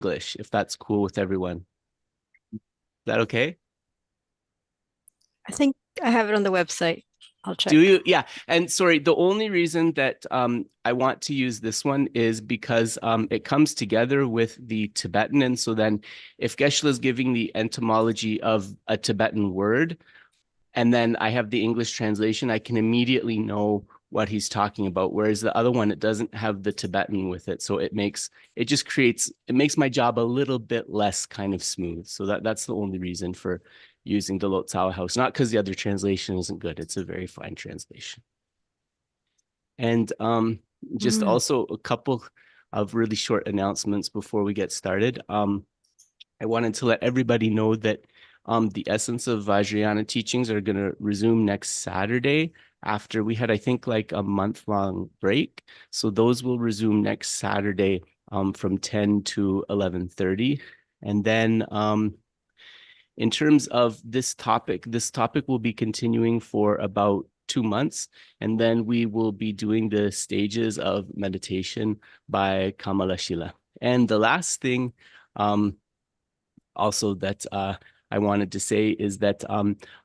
English, if that's cool with everyone. Is that okay? I think I have it on the website. I'll check. Do you? Yeah. And sorry, the only reason that I want to use this one is because it comes together with the Tibetan. And so then if Geshe is giving the etymology of a Tibetan word, and then I have the English translation, I can immediately know what he's talking about. Whereas the other one, it doesn't have the Tibetan with it. So it makes my job a little bit less kind of smooth. So that's the only reason for using the Lotsawa House, not because the other translation isn't good. It's a very fine translation. And just also a couple of really short announcements before we get started. I wanted to let everybody know that the Essence of Vajrayana teachings are going to resume next Saturday after we had, I think, like a month-long break. So those will resume next Saturday from 10 to 11:30. And then in terms of this topic will be continuing for about 2 months, and then we will be doing the stages of meditation by Kamalashila. And the last thing also that I wanted to say is that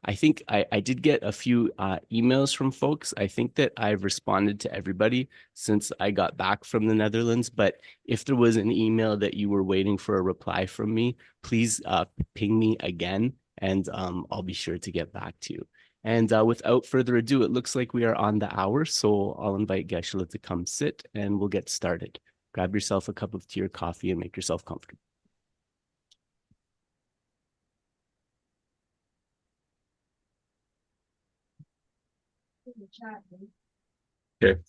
I think I did get a few emails from folks. I think that I've responded to everybody since I got back from the Netherlands. But if there was an email that you were waiting for a reply from me, please ping me again, and I'll be sure to get back to you. And without further ado, it looks like we are on the hour. So I'll invite Geshe to come sit and we'll get started. Grab yourself a cup of tea or coffee and make yourself comfortable. Okay.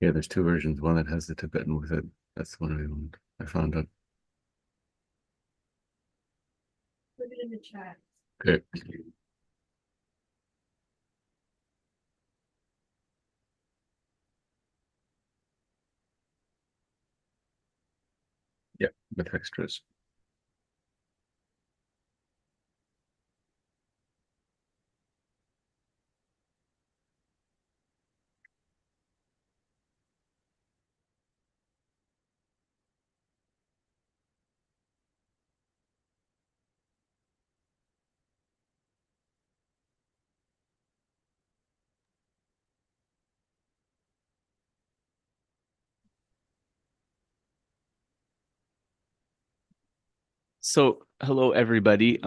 Okay, there's two versions. One that has the Tibetan with it. That's the one I found out. Put it in the chat. Okay. Yeah, with extras. So hello, everybody.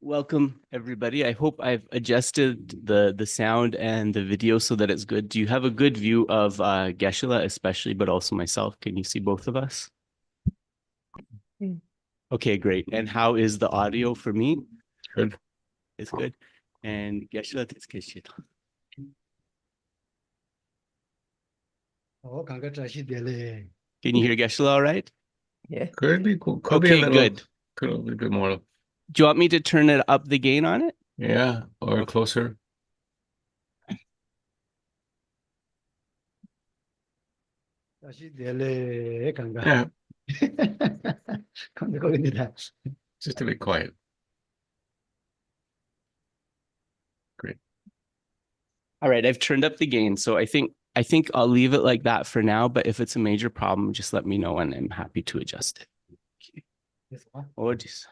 Welcome, everybody. I hope I've adjusted the sound and the video so that it's good. Do you have a good view of Geshe, especially, but also myself? Can you see both of us? Okay, great. And how is the audio for me? Good. It's good. And Geshe, it's Geshe. Can you hear Geshe all right? Yeah. Could be cool. Could Okay, be a little, good. could be a little bit more. Do you want me to turn it up the gain on it? Yeah, or closer. Yeah, just a bit quiet. Great. All right, I've turned up the gain, so I think I'll leave it like that for now, but if it's a major problem, just let me know and I'm happy to adjust it. Okay. Oh, geez.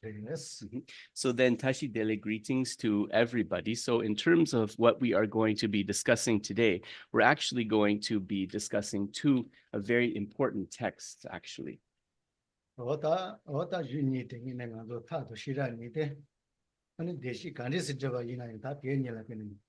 Yes. So then Tashi Dele greetings to everybody. So in terms of what we are going to be discussing today, we're actually going to be discussing two very important texts, actually. Oda unity in another tato shira nite. And the she can is Java in that Yenial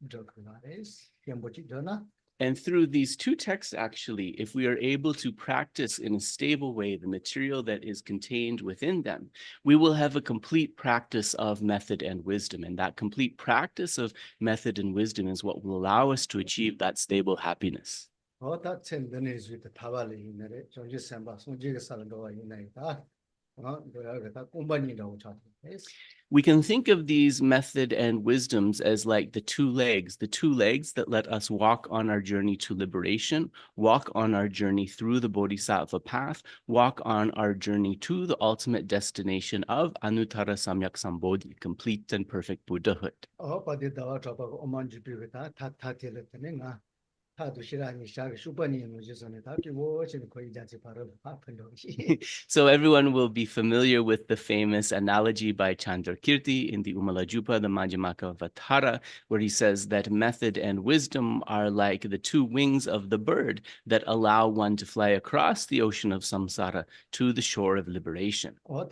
Jokaris, Yambochi Dona. And through these two texts, actually, if we are able to practice in a stable way the material that is contained within them, we will have a complete practice of method and wisdom. And that complete practice of method and wisdom is what will allow us to achieve that stable happiness. Oh, that's in the news with the Tavali in it, John Samba, Sunjiga Salado in it. We can think of these method and wisdoms as like the two legs that let us walk on our journey to liberation, walk on our journey through the Bodhisattva path, walk on our journey to the ultimate destination of Anuttara Samyak Sambodhi, complete and perfect Buddhahood. Oh, but the daughter of Homage with that, Tatilatina. So everyone will be familiar with the famous analogy by Chandrakirti in the Umalajupa, the Madhyamakavatara, where he says that method and wisdom are like the two wings of the bird that allow one to fly across the ocean of samsara to the shore of liberation. So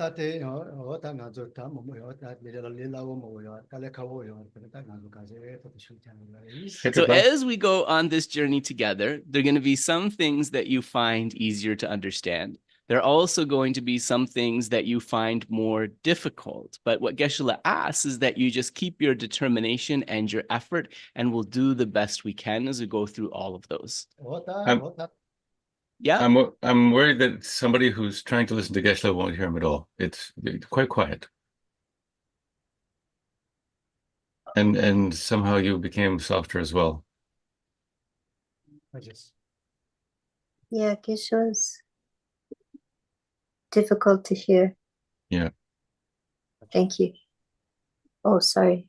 as we go on this journey together, there are going to be some things that you find easier to understand. There are also going to be some things that you find more difficult. But what Geshe asks is that you just keep your determination and your effort, and we'll do the best we can as we go through all of those. Yeah. I'm worried that somebody who's trying to listen to Geshe won't hear him at all. It's quite quiet. And somehow you became softer as well. Yeah, Geshe was difficult to hear. Yeah. Thank you. Oh, sorry.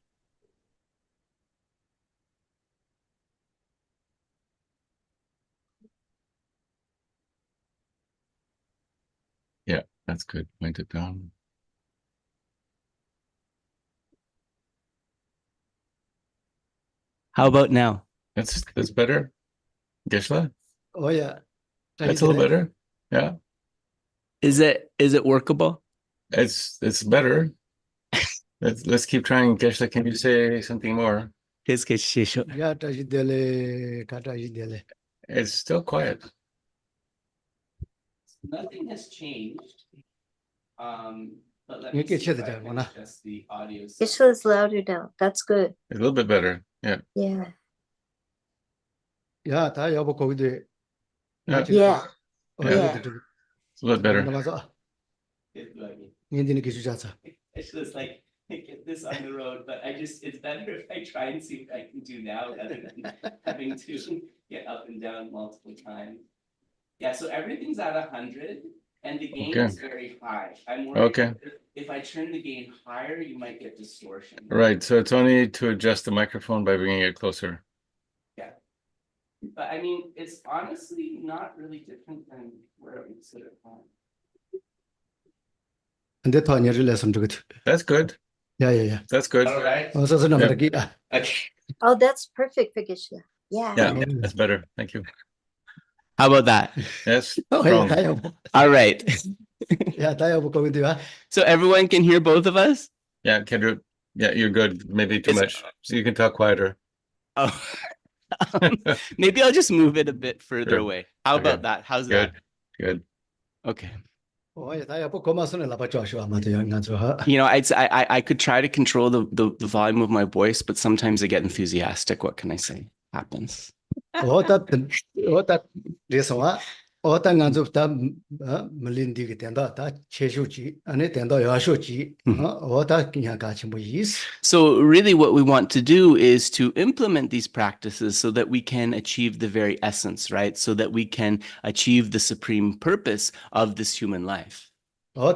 Yeah, that's good. Point it down. How about now? That's better. Geshe? Oh, yeah. That's a little better. Yeah. Is it workable? It's better. Let's keep trying. Geshe, can you say something more? Yeah, It's still quiet. Nothing has changed. But let me see if I can adjust the audio. Geshe is louder now. That's good. It's a little bit better. Yeah. Yeah. Yeah. Yeah. Yeah. Yeah. It's a little better. It's just like get this on the road, but it's better if I try and see what I can do now rather than having to get up and down multiple times. Yeah, so everything's at 100 and the gain is very high. I'm worried if I turn the gain higher, you might get distortion. Right, so it's only to adjust the microphone by bringing it closer. Yeah. But I mean, it's honestly not really different than where it would sit at home. That's good. Yeah. That's good. All right. Yeah. Oh, that's perfect for Geshe. Yeah. Yeah, that's better. Thank you. How about that? Yes. All right. So everyone can hear both of us? Yeah, Kendra. Yeah, you're good. Maybe too much. So you can talk quieter. Oh, maybe I'll just move it a bit further away. How about that? How's that? Good. Okay. You know, I could try to control the volume of my voice, but sometimes I get enthusiastic. What can I say? Happens. So really what we want to do is to implement these practices so that we can achieve the very essence, right? So that we can achieve the supreme purpose of this human life. So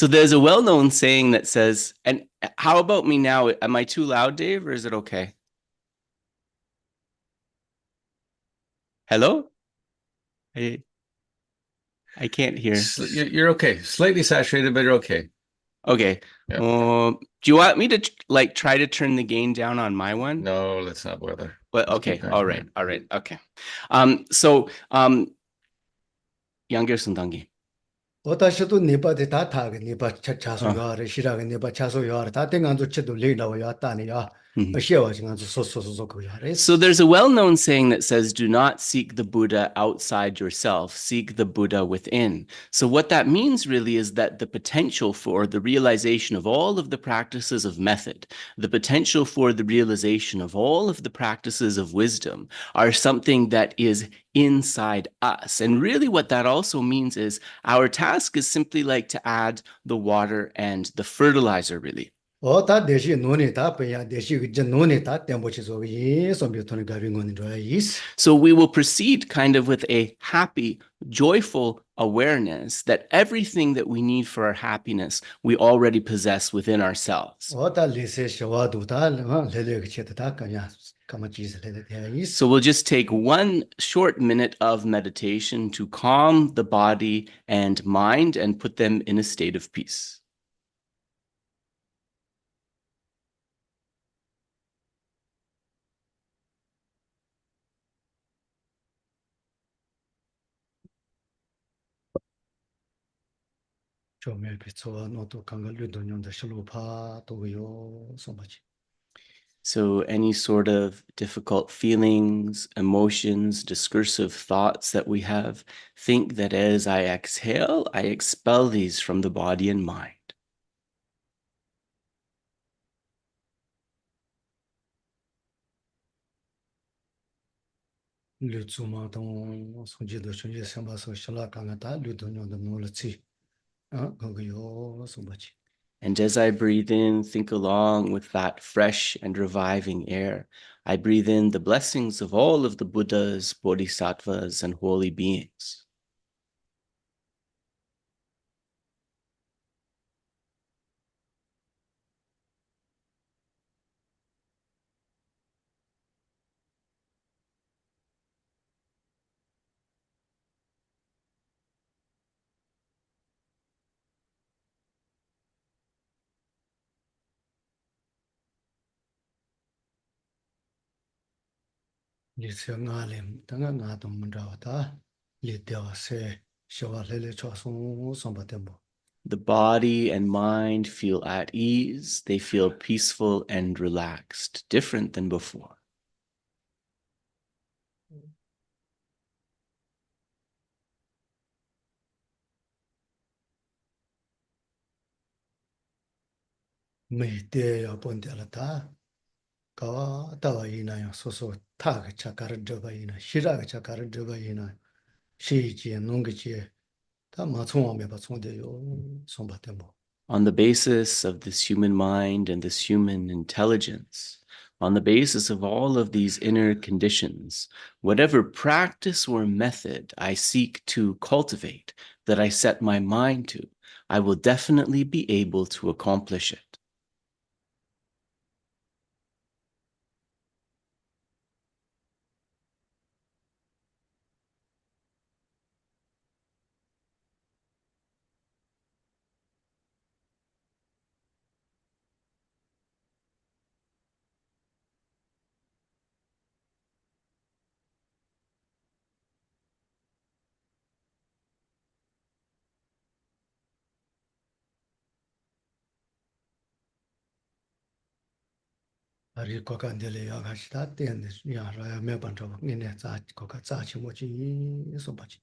there's a well-known saying that says, and how about me now? Am I too loud, Dave, or is it okay? Hello? I can't hear. You're okay. Slightly saturated, but you're okay. Okay. Yeah. Do you want me to like try to turn the gain down on my one? No, let's not bother. But Let's okay. keep going. All right. All right. Okay. Younger Sundangi. 私도 네바데 다 타게 네바 차차소 요아레 시라게 네바 차소 요아레 다 땡간도 치도 레이라고 야따니야 시에와 지간도 소소소소 그 야레 So there's a well-known saying that says, do not seek the Buddha outside yourself, seek the Buddha within. So what that means really is that the potential for the realization of all of the practices of method, the potential for the realization of all of the practices of wisdom are something that is inside us. And really what that also means is our task is simply like to add the water and the fertilizer, really. 다 대시 논에 다 빼야 대시 그 논에 다 땜보치서 이 sombiotone 가빙은 좋아이스 So we will proceed kind of with a happy, joyful awareness that everything that we need for our happiness, we already possess within ourselves. 다 레세 샤와도 다 레레 그치다 다 그냥 까마치스 레레 대이스 So we'll just take one short minute of meditation to calm the body and mind and put them in a state of peace. 조멜 비초와 노도 강갈류 돈용다 실로파 도요 소마치 So any sort of difficult feelings, emotions, discursive thoughts that we have, think that as I exhale, I expel these from the body and mind. 류츠마동 손지도 손지 삼바서 실라강다 류돈용다 노르치 거기요 소마치 And as I breathe in, think along with that fresh and reviving air. I breathe in the blessings of all of the Buddhas, Bodhisattvas, and holy beings. 리스응알렘 당가 나도 문자와다 리데와세 샤와레레 초송 sombatembo The body and mind feel at ease. They feel peaceful and relaxed, different than before. 메데야 본데라다 가와 따와이나요 소소 타가 차가르 저바이나 시라가 차가르 저바이나 시지에 농기지에 다 마총하면 바총대요 sombatembo On the basis of this human mind and this human intelligence, on the basis of all of these inner conditions, whatever practice or method I seek to cultivate, that I set my mind to, I will definitely be able to accomplish it. 아리 거간데레 야가시다 때네 야라야 메반저 니네 자 거가 자치 뭐지 sombachi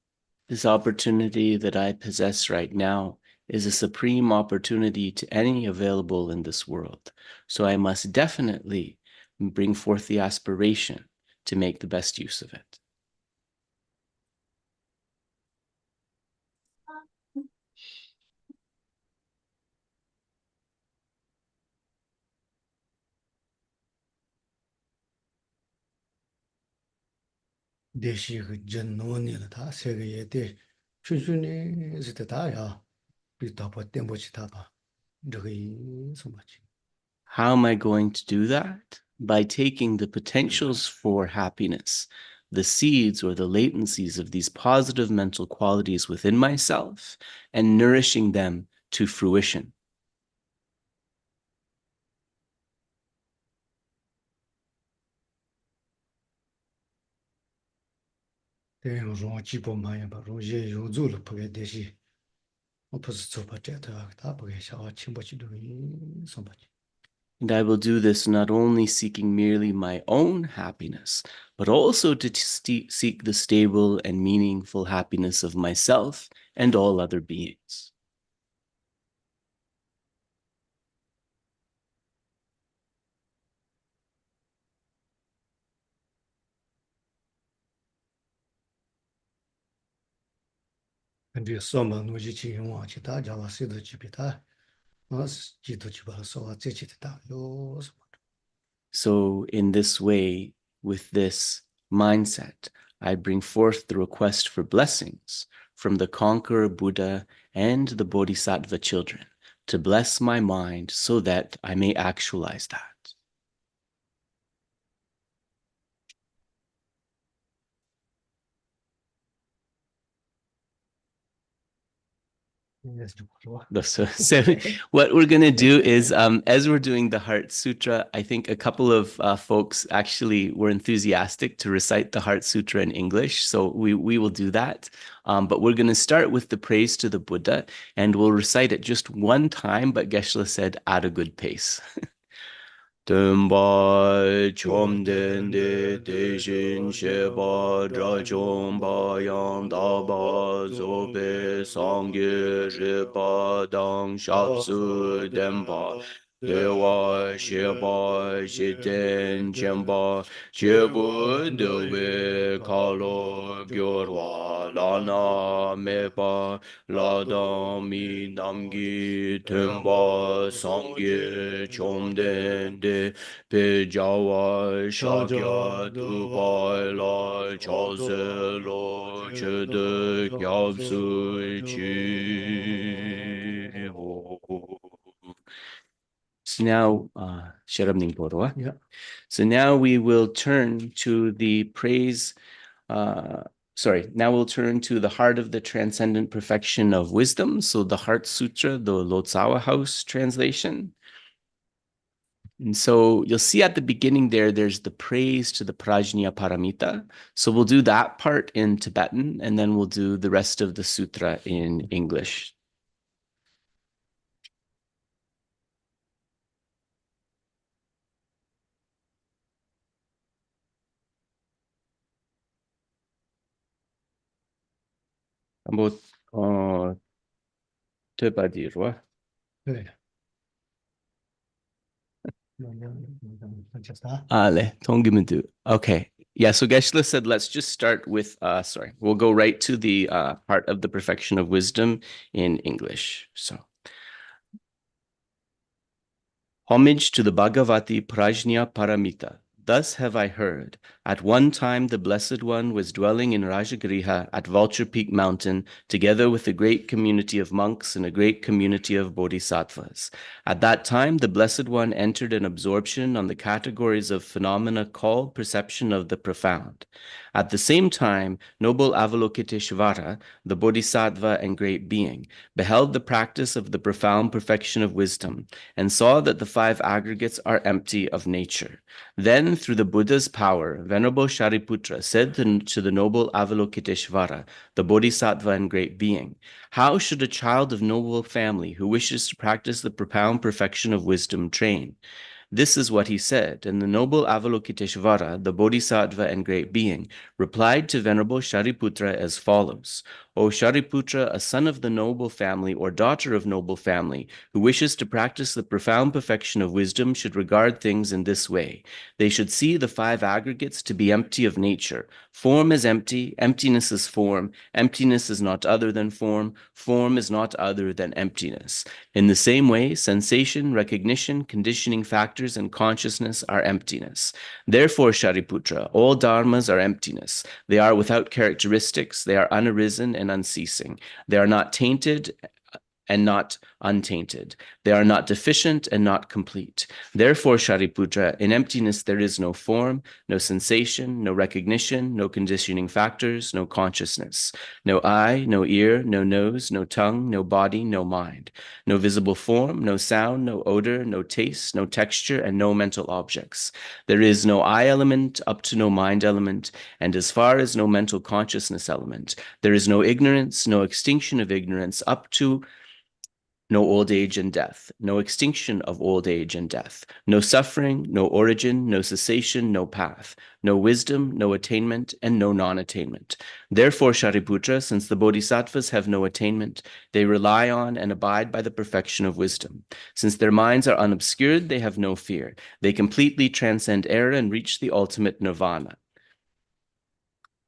This opportunity that I possess right now is a supreme opportunity to any available in this world. So I must definitely bring forth the aspiration to make the best use of it. 대시 그 전노니라 다 세계에 대 추준이 있다야 비타버 템보치 타바 저기 sombachi How am I going to do that? By taking the potentials for happiness, the seeds or the latencies of these positive mental qualities within myself and nourishing them to fruition. And I will do this not only seeking merely my own happiness, but also to seek the stable and meaningful happiness of myself and all other beings. And the Soma no Jichi Wachita, Java Siddha Jipita, Jito Chiba, so Chichita, So in this way, with this mindset, I bring forth the request for blessings from the conqueror Buddha and the Bodhisattva children to bless my mind so that I may actualize that. So what we're going to do is, as we're doing the Heart Sutra, I think a couple of folks actually were enthusiastic to recite the Heart Sutra in English. So we will do that. But we're going to start with the praise to the Buddha, and we'll recite it just one time, but Geshe said at a good pace. Tumba chomden de dejin sheba drachomba yang daba zobe sangye ripa dang shapsu demba dewa sheba shiten chemba shebu dewe kalo gyorwa lana mepa ladang mi namgi tumba sangye chomden de Pejawa Shakya Dubai La Chose Lo Chede Kyabsu Chi. So now, Sharamning Porwa. Yeah. So now we will turn to the praise. Now we'll turn to the heart of the transcendent perfection of wisdom. So the Heart Sutra, the Lotsawa House translation. And so you'll see at the beginning there's the praise to the Prajñāpāramitāhṛdaya. So we'll do that part in Tibetan, and then we'll do the rest of the sutra in English. About Tibetan. Okay. Yeah, so Geshe said, let's just start with, we'll go right to the heart of the perfection of wisdom in English. So, homage to the Bhagavati Prajñāpāramitāhṛdaya. Thus have I heard. At one time, the Blessed One was dwelling in Rajagriha at Vulture Peak Mountain, together with a great community of monks and a great community of bodhisattvas. At that time, the Blessed One entered an absorption on the categories of phenomena called perception of the profound. At the same time, noble Avalokiteshvara, the Bodhisattva and great being, beheld the practice of the profound perfection of wisdom and saw that the five aggregates are empty of nature. Then, through the Buddha's power, Venerable Shariputra said to the noble Avalokiteshvara, the Bodhisattva and great being, how should a child of noble family who wishes to practice the profound perfection of wisdom train? This is what he said, and the noble Avalokiteshvara, the Bodhisattva and great being, replied to Venerable Shariputra as follows. O Shariputra, a son of the noble family or daughter of noble family who wishes to practice the profound perfection of wisdom should regard things in this way. They should see the five aggregates to be empty of nature. Form is empty, emptiness is form, emptiness is not other than form is not other than emptiness. In the same way, sensation, recognition, conditioning factors, and consciousness are emptiness. Therefore, Shariputra, all dharmas are emptiness. They are without characteristics, they are unarisen and unceasing. They are not tainted and not untainted. They are not deficient and not complete. Therefore, Shariputra, in emptiness there is no form, no sensation, no recognition, no conditioning factors, no consciousness, no eye, no ear, no nose, no tongue, no body, no mind, no visible form, no sound, no odor, no taste, no texture, and no mental objects. There is no eye element up to no mind element, and as far as no mental consciousness element. There is no ignorance, no extinction of ignorance up to no old age and death, no extinction of old age and death, no suffering, no origin, no cessation, no path, no wisdom, no attainment, and no non-attainment. Therefore, Shariputra, since the Bodhisattvas have no attainment, they rely on and abide by the perfection of wisdom. Since their minds are unobscured, they have no fear. They completely transcend error and reach the ultimate nirvana.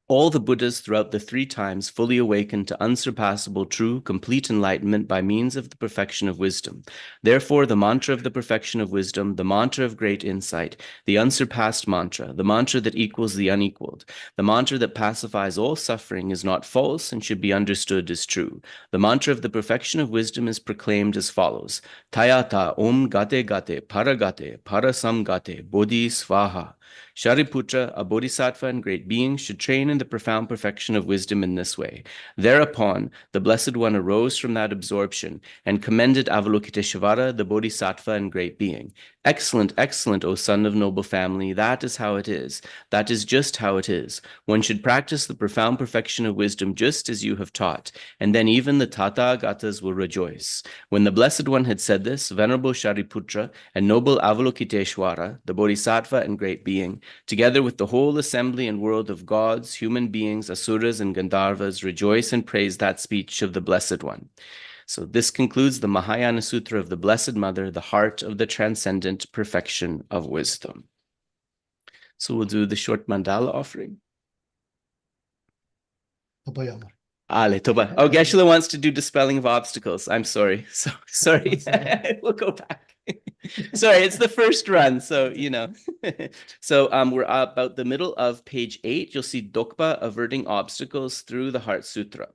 All the Buddhas throughout the 3 times fully awakened to unsurpassable, true, complete enlightenment by means of the perfection of wisdom. Therefore, the mantra of the perfection of wisdom, the mantra of great insight, the unsurpassed mantra, the mantra that equals the unequaled, the mantra that pacifies all suffering is not false and should be understood as true. The mantra of the perfection of wisdom is proclaimed as follows: Tayata Om Gate Gate Paragate Parasam Gate Bodhi Svaha. Shariputra, a bodhisattva and great being, should train in the profound perfection of wisdom in this way. Thereupon, the Blessed One arose from that absorption and commended Avalokiteshvara, the bodhisattva and great being. Excellent, excellent, O son of noble family, that is how it is. That is just how it is. One should practice the profound perfection of wisdom just as you have taught, and then even the Tathagatas will rejoice. When the Blessed One had said this, Venerable Shariputra and noble Avalokiteshvara, the bodhisattva and great being, together with the whole assembly and world of gods, human beings, asuras, and Gandharvas, rejoice and praise that speech of the Blessed One. So this concludes the Mahayana Sutra of the Blessed Mother, the heart of the transcendent perfection of wisdom. So we'll do the short mandala offering. Ale, Toba. Oh, Geshe wants to do dispelling of obstacles. I'm sorry. So sorry. We'll go back. Sorry, it's the first run, so you know. So we're about the middle of page 8. You'll see Dokpa, averting obstacles through the Heart Sutra.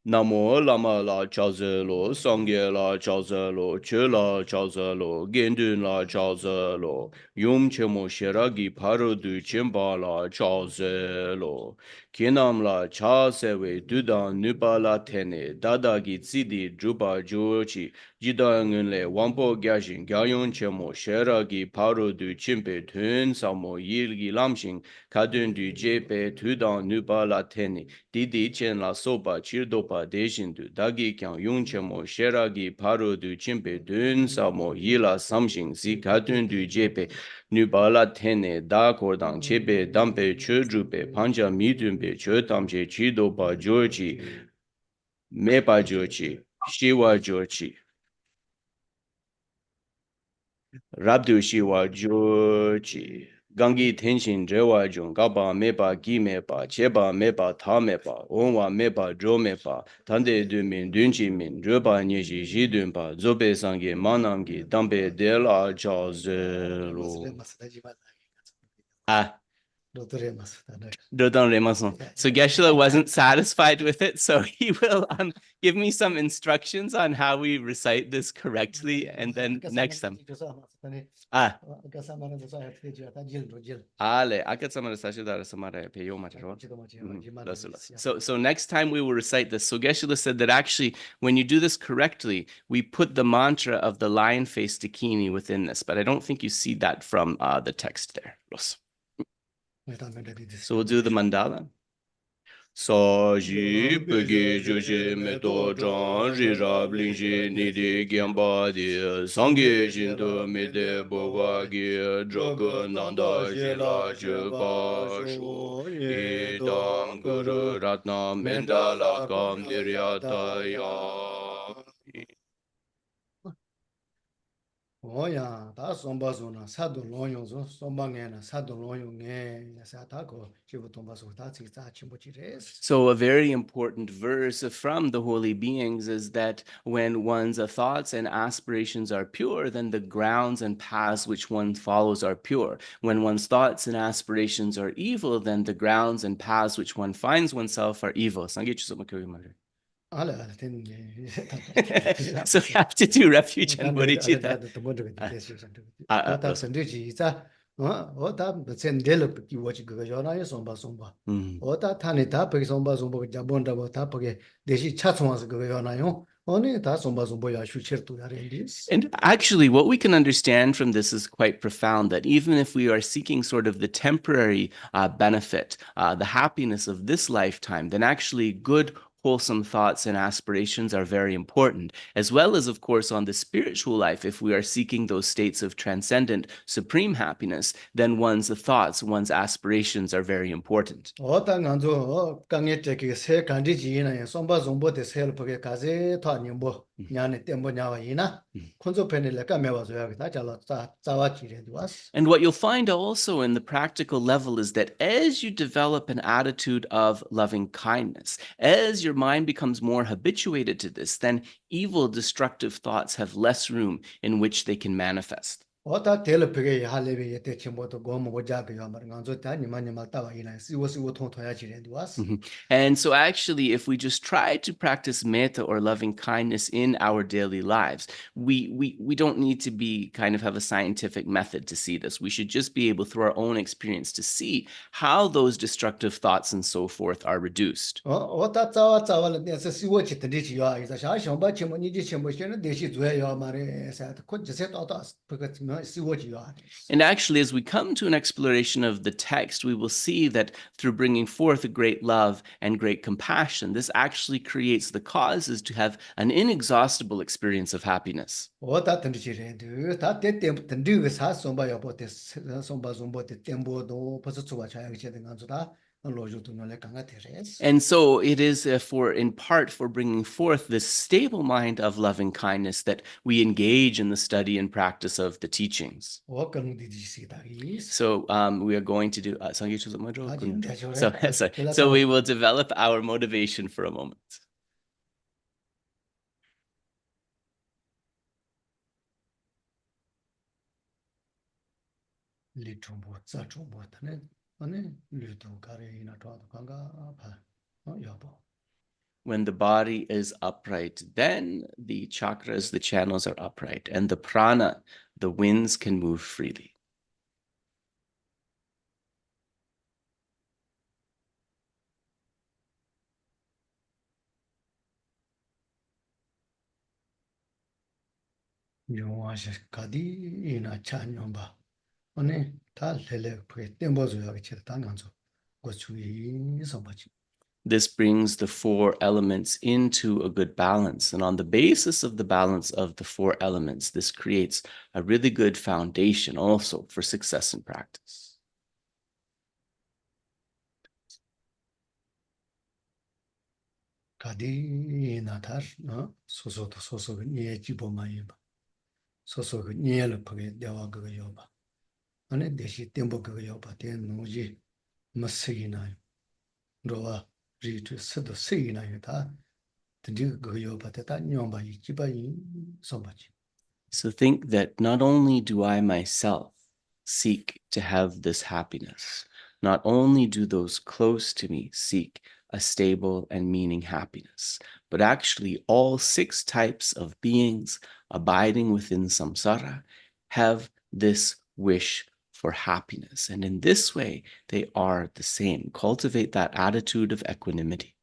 Namo lama la chaze lo, sangye la chaze lo, che la chaze lo, gendun la chaze lo, yum chemo shiragi parodu chimba la chaze lo, kinam la chasewe dudan nupa la tene, dadagi tsidi drupa jochi, jidangun le wampo gyashin gyayun chemo shiragi parodu chimpe tun samo yilgi lamshin, kadun du jepe tudan nupa la tene, didi chen la sopa chirdopa Deshindu dagi kyang yungchemo sheragi paro du chimpe dun samo yila samshin si katun du jepe nubala tene da kordang chepe dampe chodrupe panja midunpe chodamche chidopa jochi mepa jochi shiwa jochi rabdu shiwa jochi Gangi tenshin rewa jung gaba mepa gi mepa cheba mepa tha mepa onwa mepa dro mepa tande dumin dunchi min reba nyeshi jidunpa zobe sangi manamgi dambe dela chazelo. So Geshe wasn't satisfied with it, so he will give me some instructions on how we recite this correctly, and then next time. So next time we will recite this. So Geshe said that actually, when you do this correctly, we put the mantra of the lion face dakini within this, but I don't think you see that from the text there. So we'll do the mandala. Saji pegi joji meto jan jirab linji nidi gyamba di sangi shinto mide boba gi droga nanda jila juba shu idam guru ratna mendala kam niryata ya. Oh yeah, that's sombazona, sadu loyonzo, sombangena, sadu loyonge, satako, chibutombazo, that's it. So a very important verse from the holy beings is that when one's thoughts and aspirations are pure, then the grounds and paths which one follows are pure. When one's thoughts and aspirations are evil, then the grounds and paths which one finds oneself are evil. So we have to do refuge and bodhicitta. And actually, what we can understand from this is quite profound, that even if we are seeking sort of the temporary benefit, the happiness of this lifetime, then actually good, wholesome thoughts and aspirations are very important, as well as, of course, on the spiritual life. If we are seeking those states of transcendent, supreme happiness, then one's thoughts, one's aspirations are very important. And what you'll find also in the practical level is that as you develop an attitude of loving kindness, as your mind becomes more habituated to this, then evil, destructive thoughts have less room in which they can manifest. And so actually, if we just try to practice metta or loving kindness in our daily lives, we don't need to be have a scientific method to see this. We should just be able, through our own experience, to see how those destructive thoughts and so forth are reduced. And actually, as we come to an exploration of the text, we will see that through bringing forth a great love and great compassion, this actually creates the causes to have an inexhaustible experience of happiness. And so it is in part for bringing forth this stable mind of loving kindness that we engage in the study and practice of the teachings. So we are going to do so we will develop our motivation for a moment. When the body is upright, then the chakras, the channels are upright, and the prana, the winds, can move freely. This brings the four elements into a good balance. And on the basis of the balance of the four elements, this creates a really good foundation also for success in practice. So think that not only do I myself seek to have this happiness, not only do those close to me seek a stable and meaning happiness, but actually all 6 types of beings abiding within samsara have this wish for happiness. And in this way, they are the same. Cultivate that attitude of equanimity.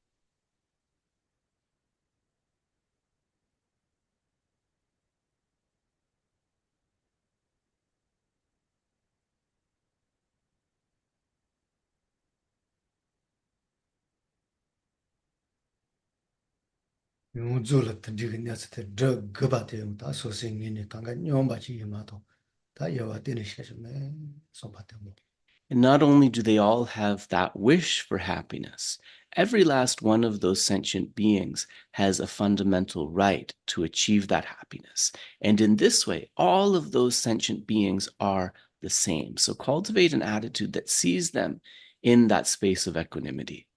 And not only do they all have that wish for happiness, every last one of those sentient beings has a fundamental right to achieve that happiness. And in this way, all of those sentient beings are the same. So cultivate an attitude that sees them in that space of equanimity.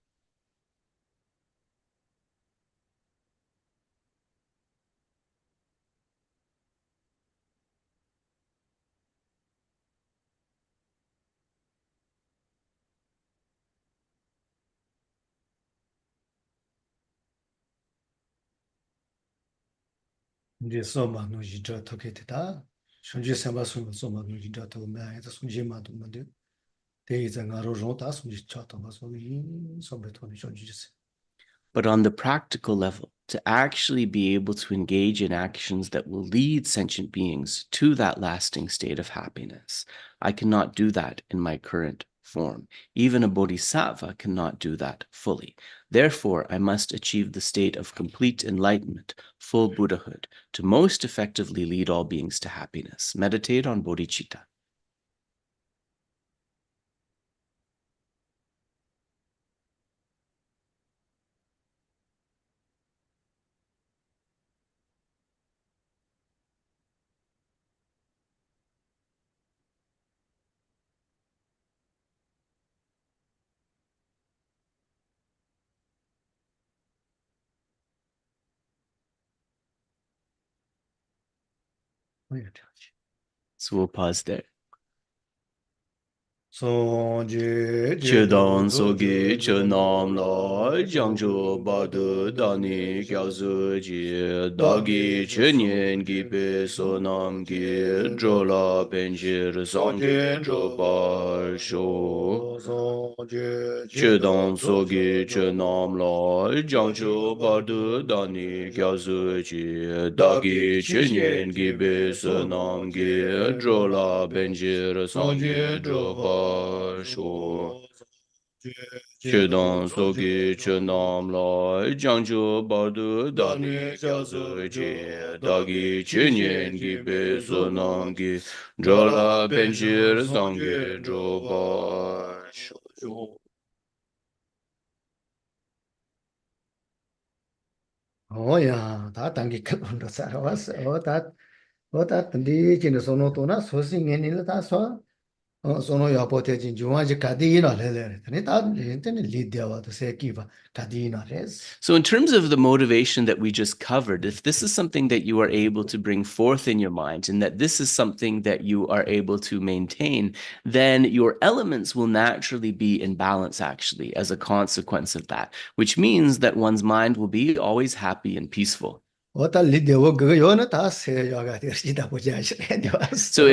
이제 소마 노지저 토케다 손지 삼바송 소마 노지저 토마 에서 손지 마도만데 대이장아로 로다 손지 차토마 소이 소베토니 손지스. But on the practical level, to actually be able to engage in actions that will lead sentient beings to that lasting state of happiness, I cannot do that in my current form. Even a bodhisattva cannot do that fully. Therefore, I must achieve the state of complete enlightenment, full Buddhahood, to most effectively lead all beings to happiness. Meditate on bodhicitta. So we'll pause there. Chedon sogi chenam la jangzhu badu dani gyalzu ji dagi chenyen gibe sonam gi drola benjir sangye droba sho. Chedon sogi chenam la jangzhu badu dani gyalzu ji dagi chenyen gibe sonam gi drola benjir sangye droba sho. Chedon sogi chenam la jangzhu badu dani gyalzu ji dagi chenyen gibe sonam gi drola benjir sangye droba sho. Oh yeah, that tangi kalunda sarawas. That the chin sono tona sourcing in the so. Sono yapote juaji kadina lele. That lead there to say kiva kadina res. So in terms of the motivation that we just covered, if this is something that you are able to bring forth in your mind and that this is something that you are able to maintain, then your elements will naturally be in balance actually as a consequence of that, which means that one's mind will be always happy and peaceful. So if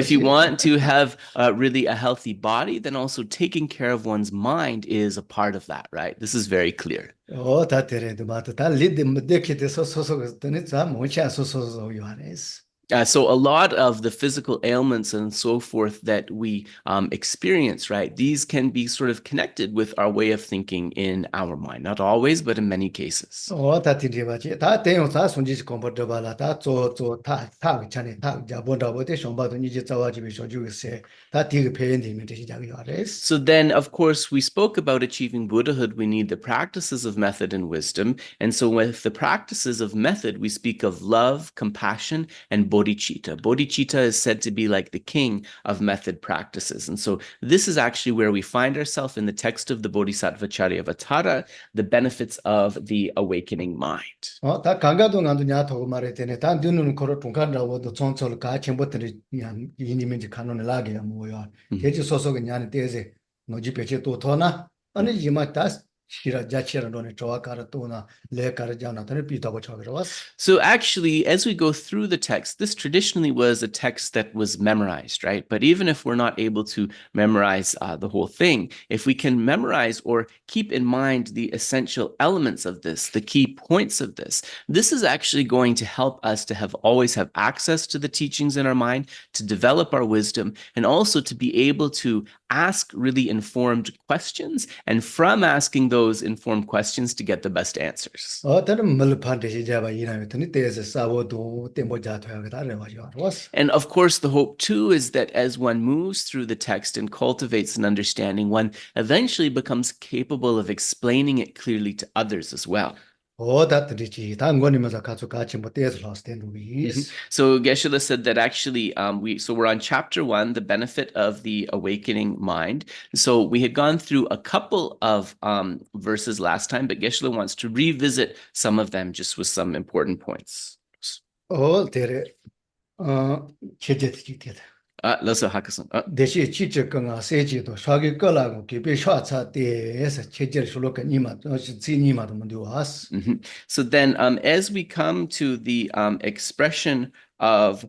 you want to have really a healthy body, then also taking care of one's mind is a part of that, right? This is very clear. So a lot of the physical ailments and so forth that we experience, right? These can be sort of connected with our way of thinking in our mind. Not always, but in many cases. So then, of course, we spoke about achieving Buddhahood. We need the practices of method and wisdom. And so with the practices of method, we speak of love, compassion, and bodhicitta. Bodhicitta is said to be like the king of method practices. And so this is actually where we find ourselves in the text of the Bodhisattvacaryāvatāra, the benefits of the awakening mind. So actually, as we go through the text, this traditionally was a text that was memorized, right? But even if we're not able to memorize the whole thing, if we can memorize or keep in mind the essential elements of this, the key points of this, this is actually going to help us to always have access to the teachings in our mind, to develop our wisdom, and also to be able to ask really informed questions, and from asking those informed questions to get the best answers. And of course, the hope too is that as one moves through the text and cultivates an understanding, one eventually becomes capable of explaining it clearly to others as well. So Geshe said that actually we're on chapter 1, the benefit of the awakening mind. So we had gone through a couple of verses last time, but Geshe wants to revisit some of them just with some important points. Loso hakasan. 대시 지적거나 세지도 사기 거라고 기비 샤차대에서 체질 술로가 니마 지니마도 문도 왔어. So then, as we come to the expression of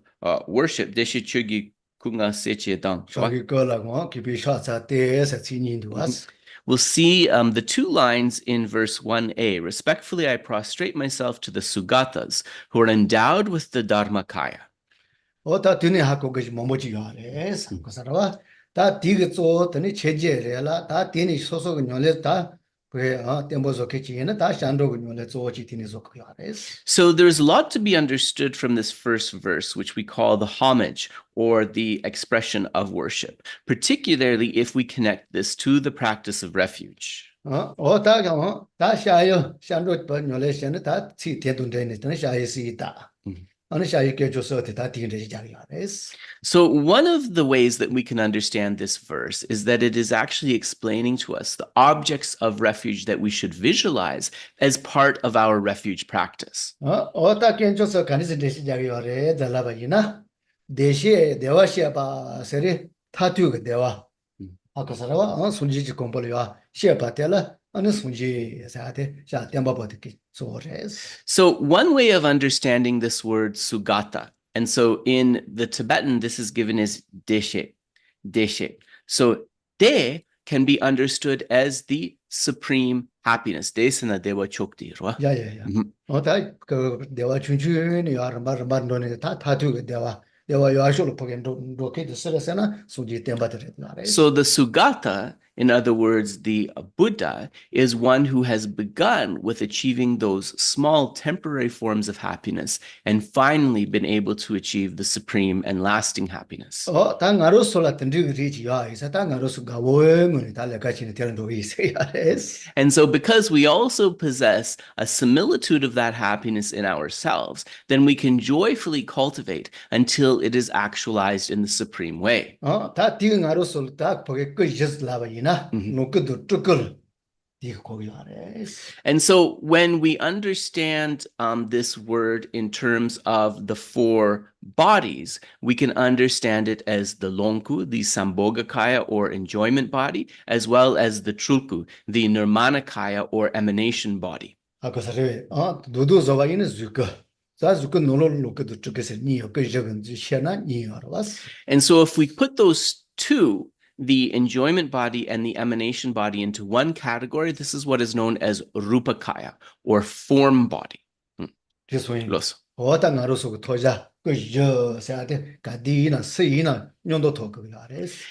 worship, Deshe Chugi Kunga Seche Dang, 사기 거라고 기비 샤차대에서 지니도 왔어. we'll see the two lines in verse 1a. Respectfully, I prostrate myself to the Sugatas, who are endowed with the Dharmakaya. 다 드네 하고 그지 뭐지 요래서 그 사람아 다 디게 또 드네 체제래라 다 디니 소소 녀래 다 그래 템보서 캐치에는 다 샨도 녀래 조지 디니서 그 요래서. So there's a lot to be understood from this first verse, which we call the homage or the expression of worship, particularly if we connect this to the practice of refuge. 다 샤요 샨도 녀래 샤는 다 치테돈데네 드네 샤이시다. So one of the ways that we can understand this verse is that it is actually explaining to us the objects of refuge that we should visualize as part of our refuge practice. So one way of understanding this word sugata, and so in the Tibetan, this is given as Geshe, Geshe. So de can be understood as the supreme happiness. Desana Deva Chokti. So the Sugata, in other words, the Buddha, is one who has begun with achieving those small temporary forms of happiness and finally been able to achieve the supreme and lasting happiness. And so because we also possess a similitude of that happiness in ourselves, then we can joyfully cultivate until it is actualized in the supreme way. And so when we understand this word in terms of the four bodies, we can understand it as the Longku, the Sambhogakaya or enjoyment body, as well as the Trulku, the Nirmanakaya or emanation body. And so if we put those two, the enjoyment body and the emanation body, into one category, this is what is known as Rupakaya or form body. Los.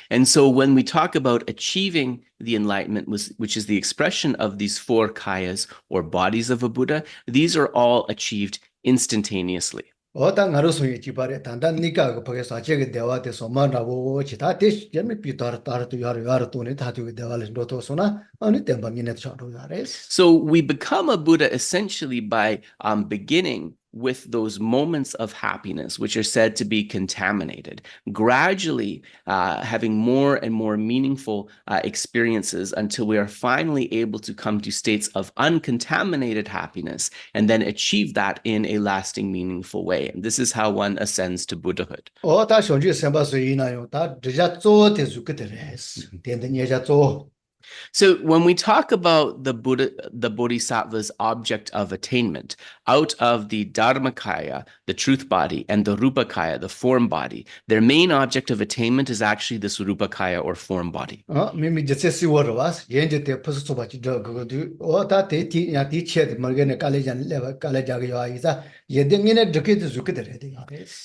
And so when we talk about achieving the enlightenment, which is the expression of these four kayas or bodies of a Buddha, these are all achieved instantaneously. So if we become a Buddha essentially by beginning with those moments of happiness, which are said to be contaminated, gradually having more and more meaningful experiences until we are finally able to come to states of uncontaminated happiness and then achieve that in a lasting, meaningful way. And this is how one ascends to Buddhahood. So when we talk about the Buddha, the Bodhisattva's object of attainment, out of the Dharmakaya, the truth body, and the Rupakaya, the form body, their main object of attainment is actually this Rupakaya or form body.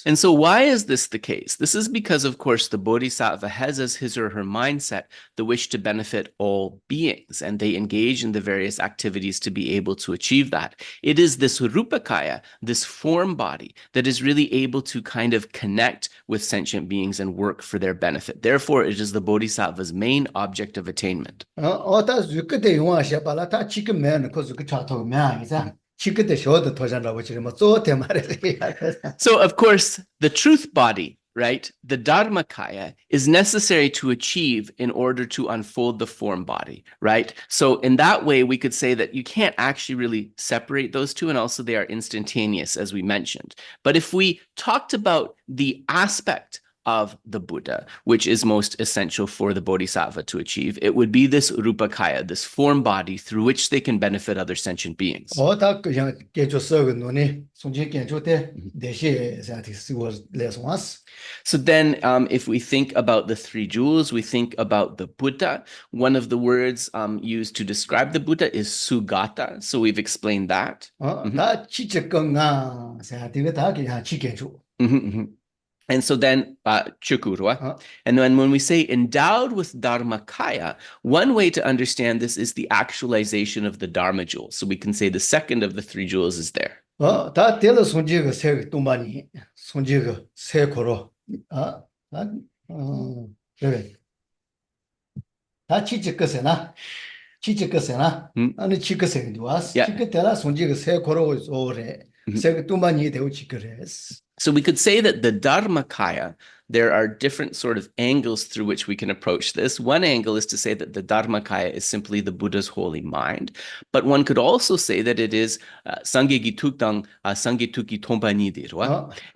And so why is this the case? This is because, of course, the Bodhisattva has as his or her mindset the wish to benefit all beings, and they engage in the various activities to be able to achieve that. It is this Rupakaya, this form body, that is really able to kind of connect with sentient beings and work for their benefit. Therefore, it is the Bodhisattva's main object of attainment. So, of course, the truth body, right, the Dharmakaya, is necessary to achieve in order to unfold the form body, right? So in that way, we could say that you can't actually really separate those two, and also they are instantaneous, as we mentioned. But if we talked about the aspect of the Buddha, which is most essential for the Bodhisattva to achieve. It would be this Rupakaya, this form body through which they can benefit other sentient beings. 다 그냥 개조 썩은 눈이 손질 개조 때 대시에 사티스 was less once. So then if we think about the three jewels, we think about the Buddha. One of the words used to describe the Buddha is Sugata. So we've explained that. 다 지적건가 사티가 다 그냥 지개조. And so then, Chukurwa. And then when we say endowed with Dharmakaya, one way to understand this is the actualization of the Dharma jewel. So we can say the second of the three jewels is there. 다 텔러 손질가 세 뚱바니 손질가 세 코로 그래 다 지적거세나 아니 지적거세 좋았어 지적때라 손질가 세 코로 오래 세 뚱바니 되고 지거레스. So we could say that the Dharmakaya, there are different sort of angles through which we can approach this. One angle is to say that the Dharmakaya is simply the Buddha's holy mind. But one could also say that it is Sangegi Tuktang, Sangetuki Tompanidi.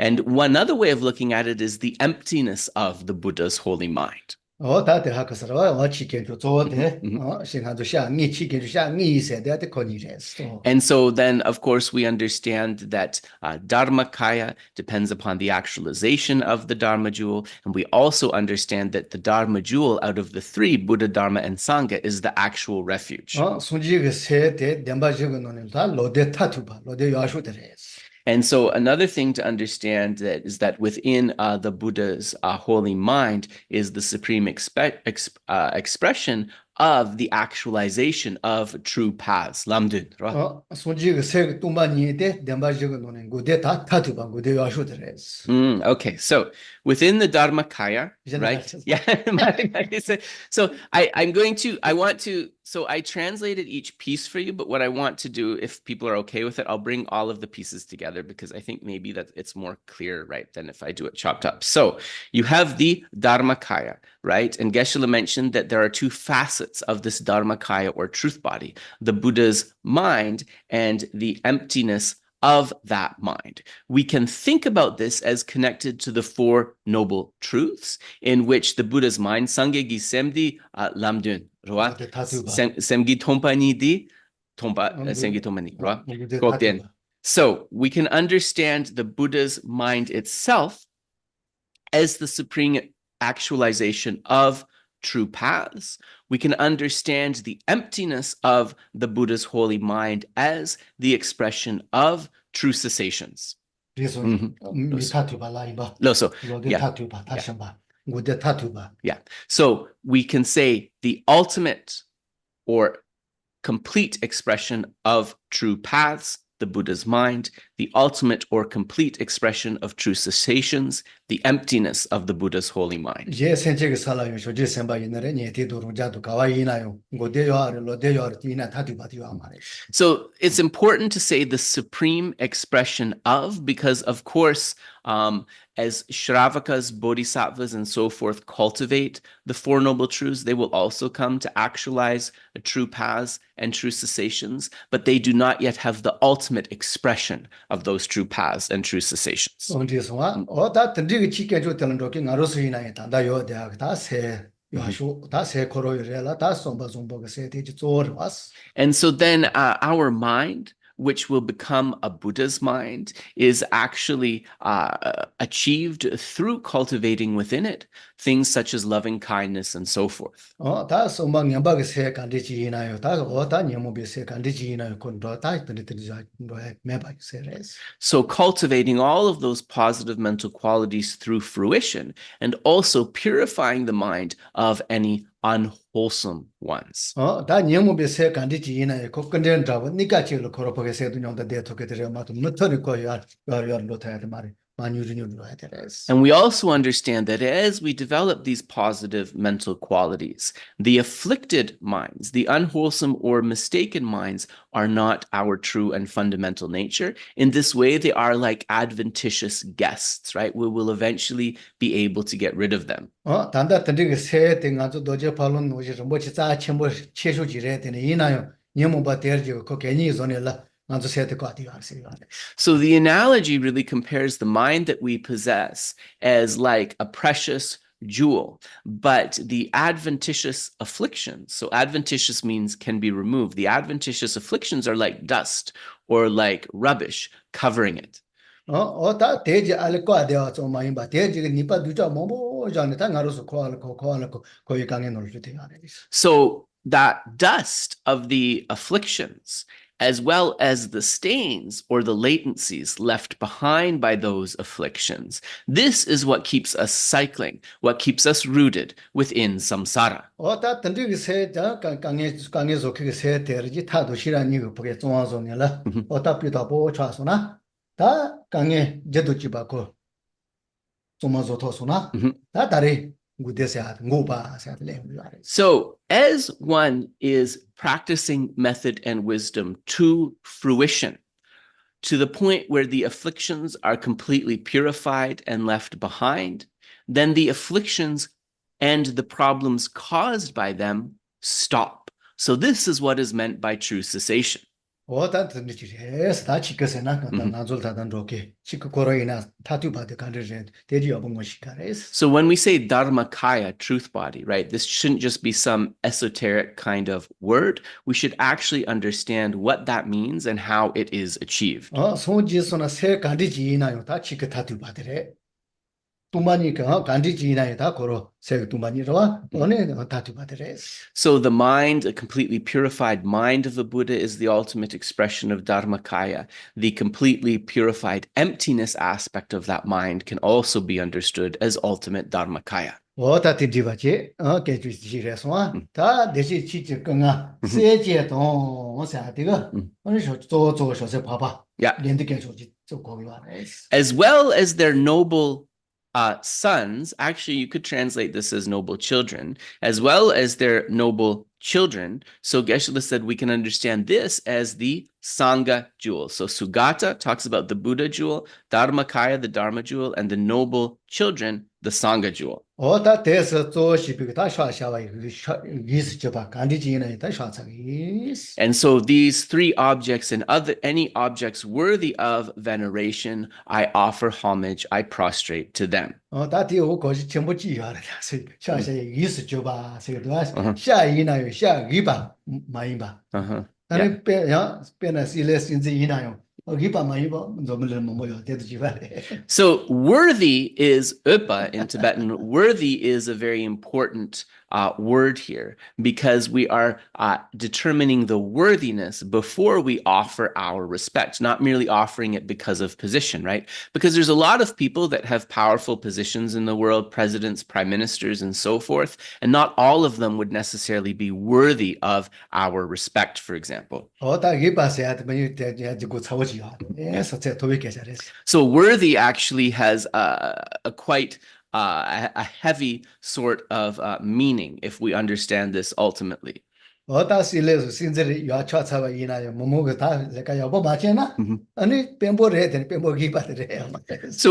And one other way of looking at it is the emptiness of the Buddha's holy mind. 다 대학에서 치킨도 좋은데 생각도 샤니 치킨도 샤니 있어야 돼 거니래서. And so then, of course, we understand that Dharmakaya depends upon the actualization of the Dharma jewel. And we also understand that the Dharma jewel out of the three, Buddha, Dharma, and Sangha, is the actual refuge. 손질가 세대 덴바적은 노는 다 로데 타투바 로데 야슈데레스. And so another thing to understand is that within the Buddha's holy mind is the supreme expression of the actualization of true paths. Lamdun. Okay, so within the Dharmakaya, right? Yeah. So so I translated each piece for you, but what I want to do, if people are okay with it, I'll bring all of the pieces together because I think maybe that it's more clear, right, than if I do it chopped up. So you have the Dharmakaya, right? And Geshe mentioned that there are two facets of this Dharmakaya or truth body, the Buddha's mind and the emptiness of that mind. We can think about this as connected to the Four Noble Truths, in which the Buddha's mind, Sangegi Semdi Lamdun, Semgi Tompani Di, Semgi Tompani. So we can understand the Buddha's mind itself as the supreme actualization of true paths. We can understand the emptiness of the Buddha's holy mind as the expression of true cessations. Yeah. So we can say the ultimate or complete expression of true paths, the Buddha's mind, the ultimate or complete expression of true cessations, the emptiness of the Buddha's holy mind. So it's important to say the supreme expression of, because of course, as Shravakas, Bodhisattvas, and so forth cultivate the Four Noble Truths, they will also come to actualize true paths and true cessations, but they do not yet have the ultimate expression of those true paths and true cessations. And so then our mind, which will become a Buddha's mind, is actually achieved through cultivating within it things such as loving kindness and so forth. So cultivating all of those positive mental qualities through fruition, and also purifying the mind of any unwholesome ones. And we also understand that as we develop these positive mental qualities, the afflicted minds, the unwholesome or mistaken minds, are not our true and fundamental nature. In this way, they are like adventitious guests, right? We will eventually be able to get rid of them. 먼저 세야 될 것 같아요. So the analogy really compares the mind that we possess as like a precious jewel, but the adventitious afflictions, so adventitious means can be removed. The adventitious afflictions are like dust or like rubbish covering it. 다 대지 알 거야 좀 많이 봐. 대지가 니빠 두자 뭐 전에 다 가로서 코알고 거기 강에 놀 때. So that dust of the afflictions, as well as the stains or the latencies left behind by those afflictions, this is what keeps us cycling, what keeps us rooted within samsara. 다 던지기 세자 강에서 그게 세 대지 타도 시라니 그 보게 종아송이라. 다 비다 보고 차서나 다 강에 제도 집하고 종아서 토서나. 다 다리 So as one is practicing method and wisdom to fruition, to the point where the afflictions are completely purified and left behind, then the afflictions and the problems caused by them stop. So this is what is meant by true cessation. So when we say dharmakaya, truth body, right, this shouldn't just be some esoteric kind of word. We should actually understand what that means and how it is achieved. So the mind, a completely purified mind of the Buddha, is the ultimate expression of dharmakaya. The completely purified emptiness aspect of that mind can also be understood as ultimate dharmakaya. As well as their noble sons, actually you could translate this as noble children, as well as their noble children. So Geshe said we can understand this as the Sangha jewel. So Sugata talks about the Buddha jewel, Dharmakaya, the Dharma jewel, and the noble children, the Sangha jewel. And so these three objects and any objects worthy of veneration, I offer homage, I prostrate to them. So worthy is upa in Tibetan. Worthy is a very important word here because we are determining the worthiness before we offer our respect, not merely offering it because of position, right? Because there's a lot of people that have powerful positions in the world, presidents, prime ministers, and so forth, and not all of them would necessarily be worthy of our respect, for example. So worthy actually has a quite a heavy sort of meaning if we understand this ultimately. So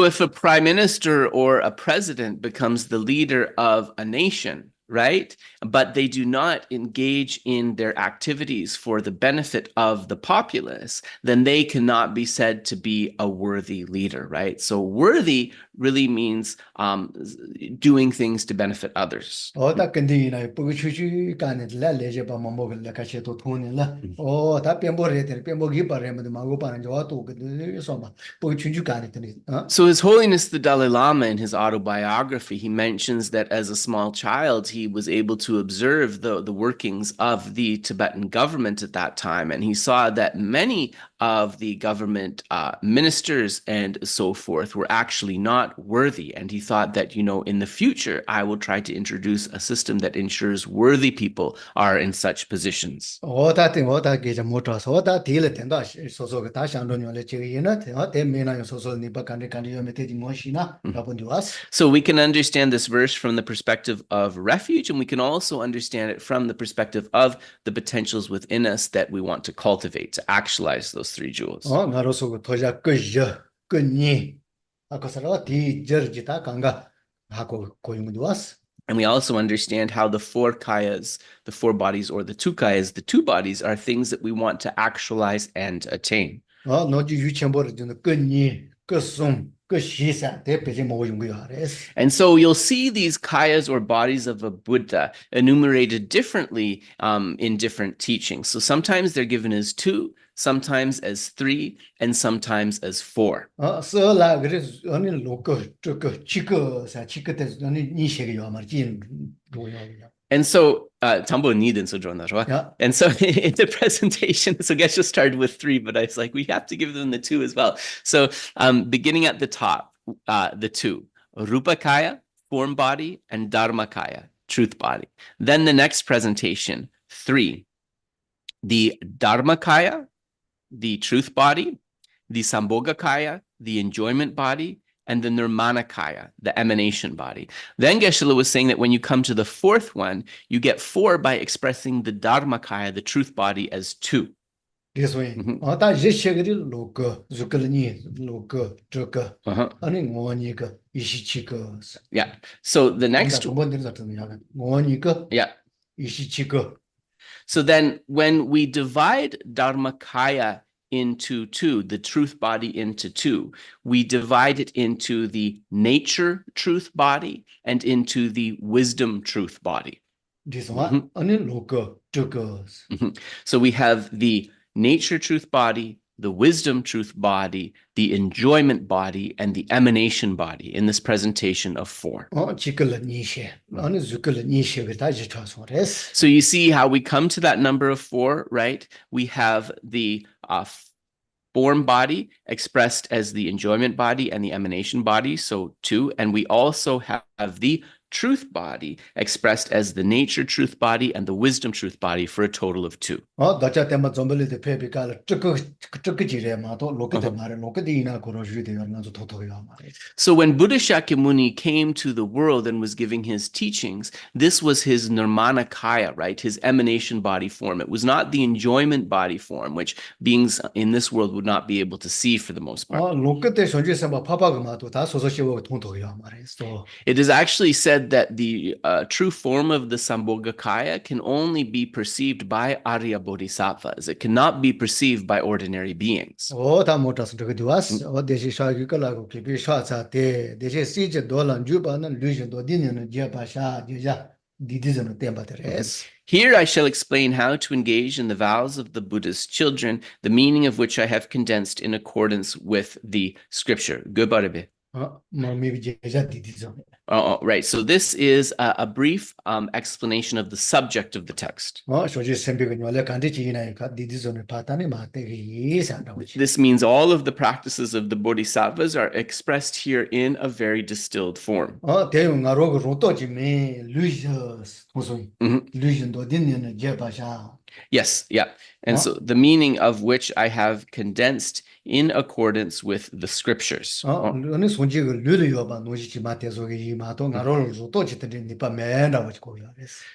if a prime minister or a president becomes the leader of a nation, right, but they do not engage in their activities for the benefit of the populace, then they cannot be said to be a worthy leader, right? So worthy really means doing things to benefit others. So His Holiness the Dalai Lama, in his autobiography, he mentions that as a small child, he was able to observe the workings of the Tibetan government at that time, and he saw that many of the government ministers and so forth were actually not worthy, and he thought that, you know, in the future I will try to introduce a system that ensures worthy people are in such positions. So we can understand this verse from the perspective of refuge, and we can also understand it from the perspective of the potentials within us that we want to cultivate, to actualize those three jewels. And we also understand how the four kayas, the four bodies, or the two kayas, the two bodies, are things that we want to actualize and attain. And so you'll see these kayas or bodies of a Buddha enumerated differently in different teachings. So sometimes they're given as 2, sometimes as 3, and sometimes as 4. And so, Tambo Niden so drawn that, right? Yeah. And so in the presentation, so Geshe started with 3, but I was like, we have to give them the 2 as well. So beginning at the top, the 2, Rupakaya, form body, and Dharmakaya, truth body. Then the next presentation, 3, the Dharmakaya, the truth body, the Sambhogakaya, the enjoyment body, and the Nirmanakaya, the emanation body. Then Geshe was saying that when you come to the 4th one, you get 4 by expressing the Dharmakaya, the truth body, as 2. This way. Yeah. So the next So then when we divide Dharmakaya into 2, the truth body into 2, we divide it into the nature truth body and into the wisdom truth body. This one, So we have the nature truth body, the wisdom truth body, the enjoyment body, and the emanation body in this presentation of 4. So you see how we come to that number of 4, right? We have the form body expressed as the enjoyment body and the emanation body, so 2. And we also have the truth body expressed as the nature truth body and the wisdom truth body for a total of 2. So when Buddha Shakyamuni came to the world and was giving his teachings, this was his Nirmanakaya, right? His emanation body form. It was not the enjoyment body form, which beings in this world would not be able to see for the most part. It is actually said that the true form of the Sambhogakaya can only be perceived by Arya Bodhisattvas. It cannot be perceived by ordinary beings. Here I shall explain how to engage in the vows of the Buddha's children, the meaning of which I have condensed in accordance with the scripture. Gobarebe. Right. So this is a brief explanation of the subject of the text. This means all of the practices of the Bodhisattvas are expressed here in a very distilled form. Yes, yeah. And so the meaning of which I have condensed in accordance with the scriptures.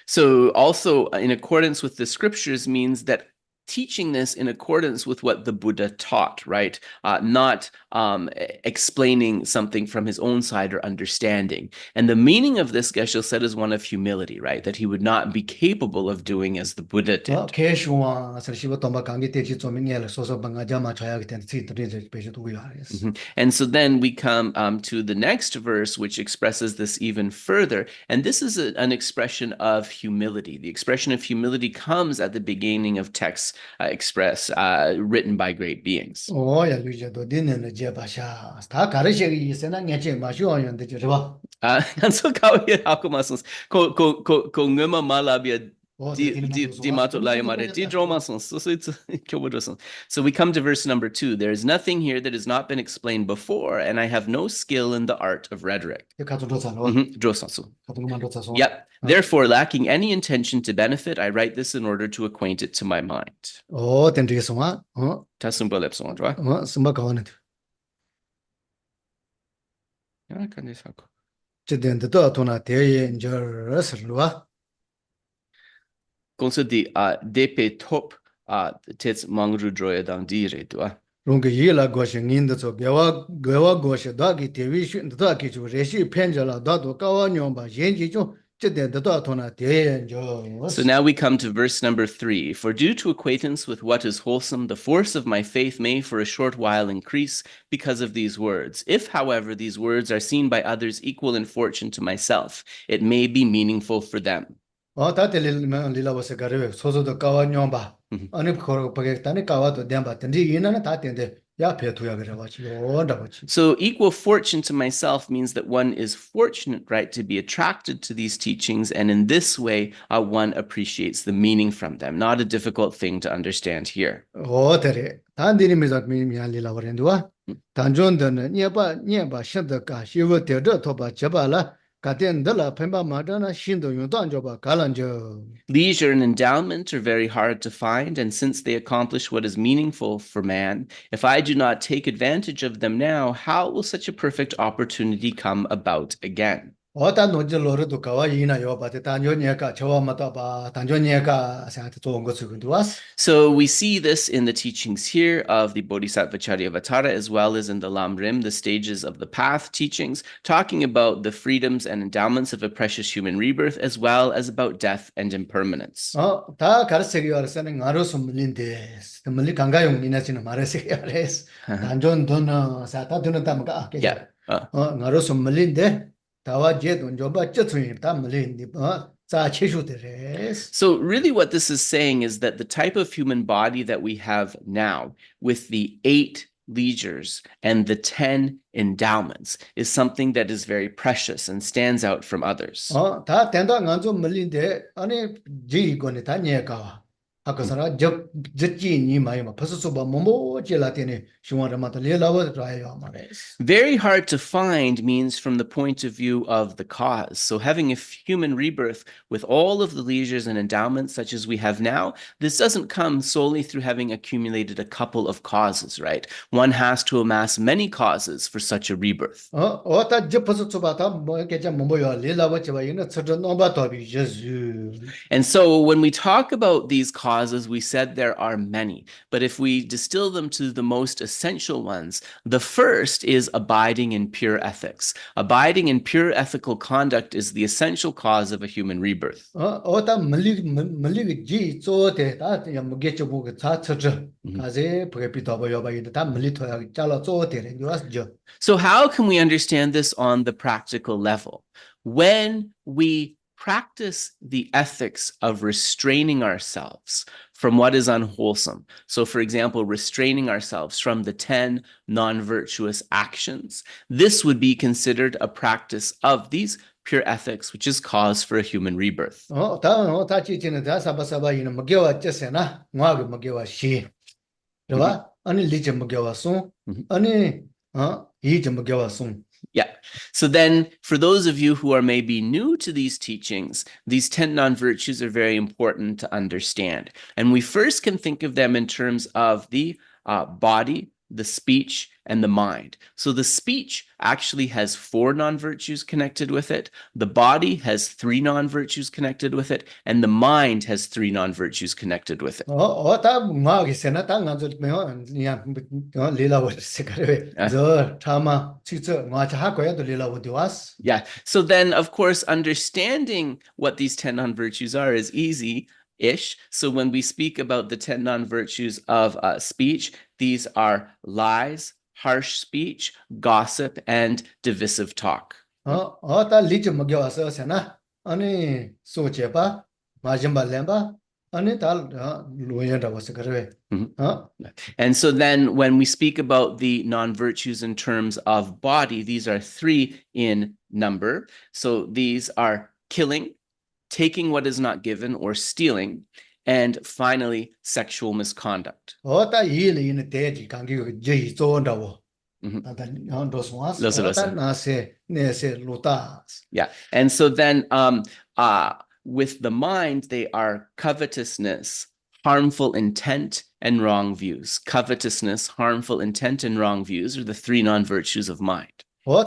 So also in accordance with the scriptures means that teaching this in accordance with what the Buddha taught, right? Not explaining something from his own side or understanding. And the meaning of this, Geshe said, is one of humility, right? That he would not be capable of doing as the Buddha did. And so then we come to the next verse, which expresses this even further. And this is an expression of humility. The expression of humility comes at the beginning of texts written by great beings. So we come to verse number 2. There is nothing here that has not been explained before, and I have no skill in the art of rhetoric. Yep. Therefore, lacking any intention to benefit, I write this in order to acquaint it to my mind. Also the DP top tits mangru droya dang dire to Runga yila goshe nginda so gawa goshe dagi tevi shun dagi chu reshi penjala dado kawa nyomba yenji chu So now we come to verse number 3. For due to acquaintance with what is wholesome, the force of my faith may for a short while increase because of these words. If, however, these words are seen by others equal in fortune to myself, it may be meaningful for them. So equal fortune to myself means that one is fortunate, right, to be attracted to these teachings, and in this way one appreciates the meaning from them. Not a difficult thing to understand here. Leisure and endowment are very hard to find, and since they accomplish what is meaningful for man, if I do not take advantage of them now, how will such a perfect opportunity come about again? So we see this in the teachings here of the Bodhisattvacaryāvatāra as well as in the Lamrim, the stages of the path teachings, talking about the freedoms and endowments of a precious human rebirth as well as about death and impermanence. So really what this is saying is that the type of human body that we have now with the 8 leisures and the 10 endowments is something that is very precious and stands out from others. Very hard to find means from the point of view of the cause. So having a human rebirth with all of the leisures and endowments such as we have now, this doesn't come solely through having accumulated a couple of causes, right? One has to amass many causes for such a rebirth. And so when we talk about these causes, we said there are many, but if we distill them to the most essential ones, the first is abiding in pure ethics. Abiding in pure ethical conduct is the essential cause of a human rebirth. So how can we understand this on the practical level? When we practice the ethics of restraining ourselves from what is unwholesome. So, for example, restraining ourselves from the 10 non-virtuous actions. This would be considered a practice of these pure ethics, which is cause for a human rebirth. Yeah. So then for those of you who are maybe new to these teachings, these 10 non-virtues are very important to understand. And we first can think of them in terms of the body, the speech, and the mind. So the speech actually has 4 non-virtues connected with it. The body has 3 non-virtues connected with it. And the mind has 3 non-virtues connected with it. Yeah. So then, of course, understanding what these 10 non-virtues are is easy-ish. So when we speak about the 10 non-virtues of speech, these are lies, harsh speech, gossip, and divisive talk. And so then when we speak about the non-virtues in terms of body, these are 3 in number. So these are killing, taking what is not given, or stealing, and finally, sexual misconduct. Yeah, and so then with the mind, they are covetousness, harmful intent, and wrong views. Covetousness, harmful intent, and wrong views are the 3 non-virtues of mind. So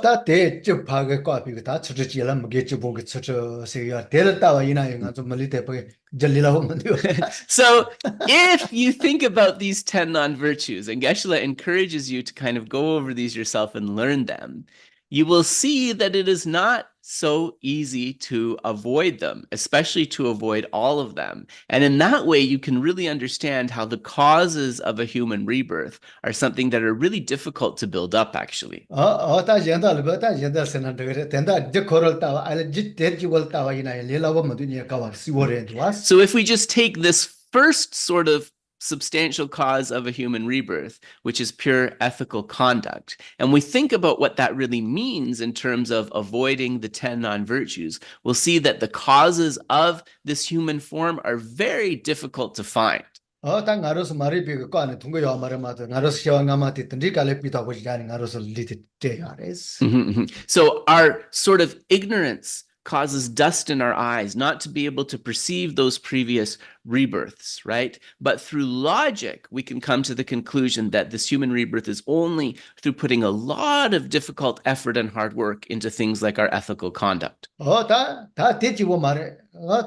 if you think about these 10 non-virtues, and Geshe encourages you to kind of go over these yourself and learn them, you will see that it is not so easy to avoid them, especially to avoid all of them. And in that way, you can really understand how the causes of a human rebirth are something that are really difficult to build up, actually. 다 연다 다 연다 세는 데 된다 저 코럴 따와 아니 지 대지 월 따와 이나 레라고 뭐든지 가와 시월에 좋았어. So if we just take this first sort of substantial cause of a human rebirth, which is pure ethical conduct, and we think about what that really means in terms of avoiding the 10 non-virtues, we'll see that the causes of this human form are very difficult to find. 다 나로서 말이 비고 안에 둥거야 말에 맞아 나로서 시왕가마 듣던 리갈레 비다고 지자니 나로서 리트 때야레스. So our sort of ignorance causes dust in our eyes, not to be able to perceive those previous rebirths, right? But through logic, we can come to the conclusion that this human rebirth is only through putting a lot of difficult effort and hard work into things like our ethical conduct. 다 대지고 말에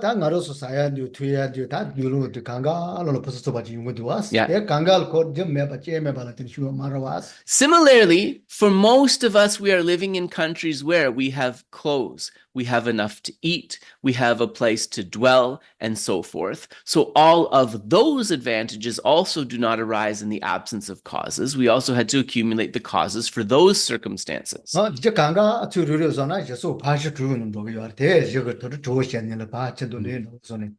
다 나로서 사야dio 투야dio 다 뉴로도 강가로 벌써 봐지 용도 왔어. 예 강가를 거좀 매바 쨈매바라든 슈어 말아왔어. Similarly, for most of us, we are living in countries where we have clothes, we have enough to eat, we have a place to dwell, and so forth. So all of those advantages also do not arise in the absence of causes. We also had to accumulate the causes for those circumstances. 저 강가 주르려서나 저소 파시 주는 거요. 대 저거 더 좋으셨는 바천도 내는 손에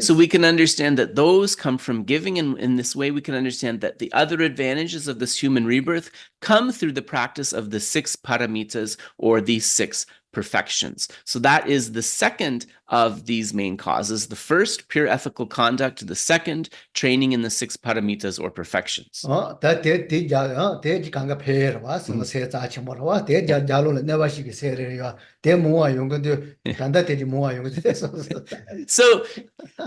So we can understand that those come from giving, and in this way we can understand that the other advantages of this human rebirth come through the practice of the 6 paramitas, or these 6 perfections. So that is the second of these main causes. The first, pure ethical conduct. The second, training in the 6 paramitas or perfections. 다 대지 강가 페르 와서 세자 치모라 대자 자로는 내바시게 세르야 대모아 용건데 간다 대지 모아 용건데 So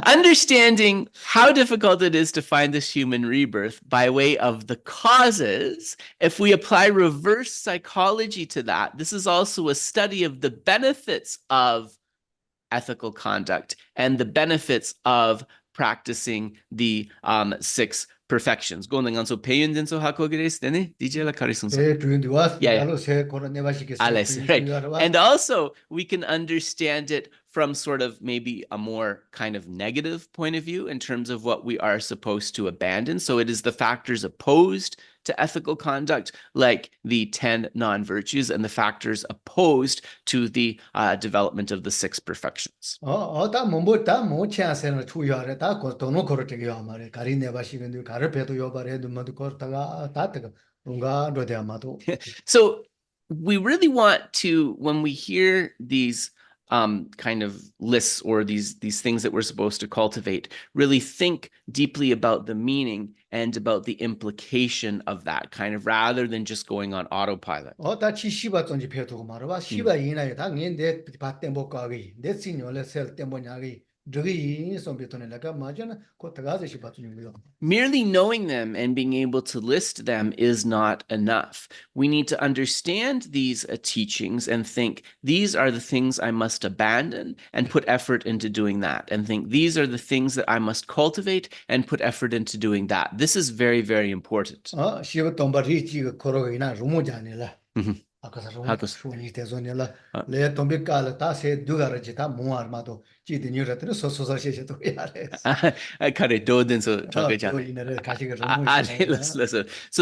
understanding how difficult it is to find this human rebirth by way of the causes, if we apply reverse psychology to that, this is also a study of the benefits of ethical conduct and the benefits of practicing the 6 perfections. And also, we can understand it from sort of maybe a more kind of negative point of view in terms of what we are supposed to abandon. So it is the factors opposed to ethical conduct, like the 10 non-virtues, and the factors opposed to the development of the 6 perfections. So we really want to, when we hear these kind of lists or these things that we're supposed to cultivate, really think deeply about the meaning and about the implication of that, kind of, rather than just going on autopilot. Merely knowing them and being able to list them is not enough. We need to understand these teachings and think, these are the things I must abandon, and put effort into doing that. And think, these are the things that I must cultivate and put effort into doing that. This is very, very important. So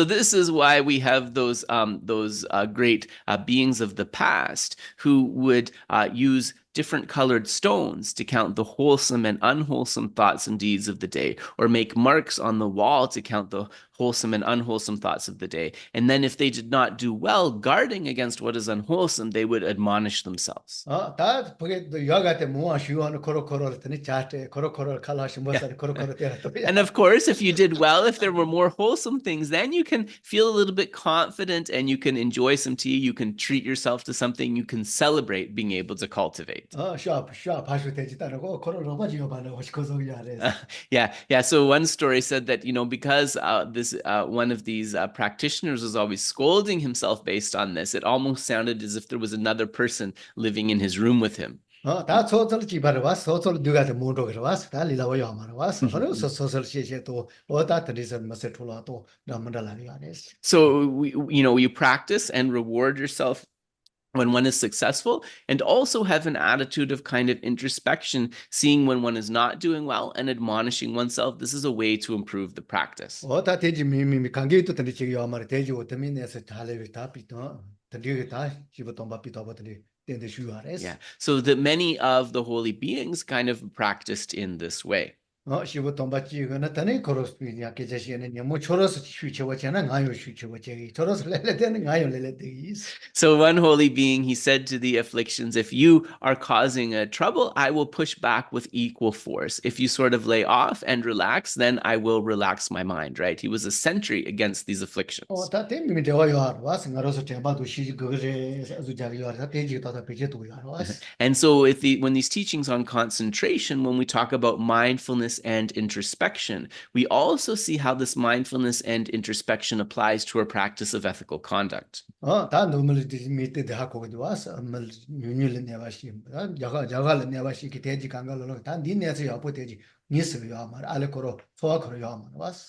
this is why we have those great beings of the past who would use different colored stones to count the wholesome and unwholesome thoughts and deeds of the day, or make marks on the wall to count the wholesome and unwholesome thoughts of the day. And then if they did not do well guarding against what is unwholesome, they would admonish themselves. And of course, if you did well, if there were more wholesome things, then you can feel a little bit confident and you can enjoy some tea, you can treat yourself to something, you can celebrate being able to cultivate. Yeah. So one story said that, because one of these practitioners was always scolding himself based on this, it almost sounded as if there was another person living in his room with him. So you practice and reward yourself when one is successful, and also have an attitude of kind of introspection, seeing when one is not doing well and admonishing oneself. This is a way to improve the practice. 다 대지 미미 관계 또 근데 지금 아마 대지 오토미네서 잘해 다 비도 근데 다 지금 동바 비도 버들이 된데 쉬어야res. Yeah. So that many of the holy beings kind of practiced in this way. 시부 동바 지금은 다네 코로스피냐 계제시에는 뭐 초로스 쉬쳐와잖아 나요 쉬쳐와지 초로스 레레되는 나요 레레되기스. So one holy being, he said to the afflictions, if you are causing a trouble, I will push back with equal force. If you sort of lay off and relax, then I will relax my mind, right? He was a sentry against these afflictions. 다 때문에 대화요. 와서 나로서 대화도 시 그거에 아주자기요. 다 대지 다 배제도요. And so when these teachings on concentration, when we talk about mindfulness and introspection, we also see how this mindfulness and introspection applies to our practice of ethical conduct. 다 너무 밑에 대학고도 와서 엄을 윤율을 내와시. 야가를 내와시 기 대지 강가로 다 니네서 여보 대지 니스요 말 알코로 소화코요 말 와서.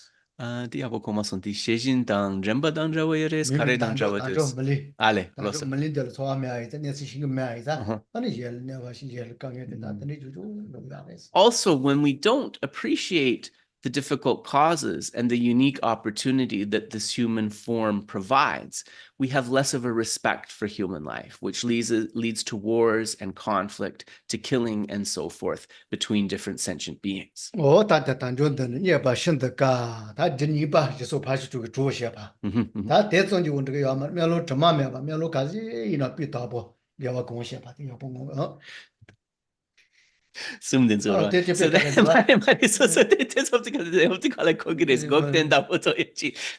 Diabo como son ti shejin dang remba dang jaweres kare dang jaweres. Ale, losa. 밀린들 소화매아이다 내서 신금매아이다. 아니 열 내와시 열 강에다 나더니 주주 노야레스. Also, when we don't appreciate the difficult causes and the unique opportunity that this human form provides, we have less of a respect for human life, which leads to wars and conflict, to killing and so forth between different sentient beings. 다 단존들은 예바 신드가 다 진이바 예수 파시주가 주셔봐. 다 대존지 원들이 야말 멜로 점마매바 멜로 가지 이나 비다보 야와 공셔봐. 야봉 So then, so then,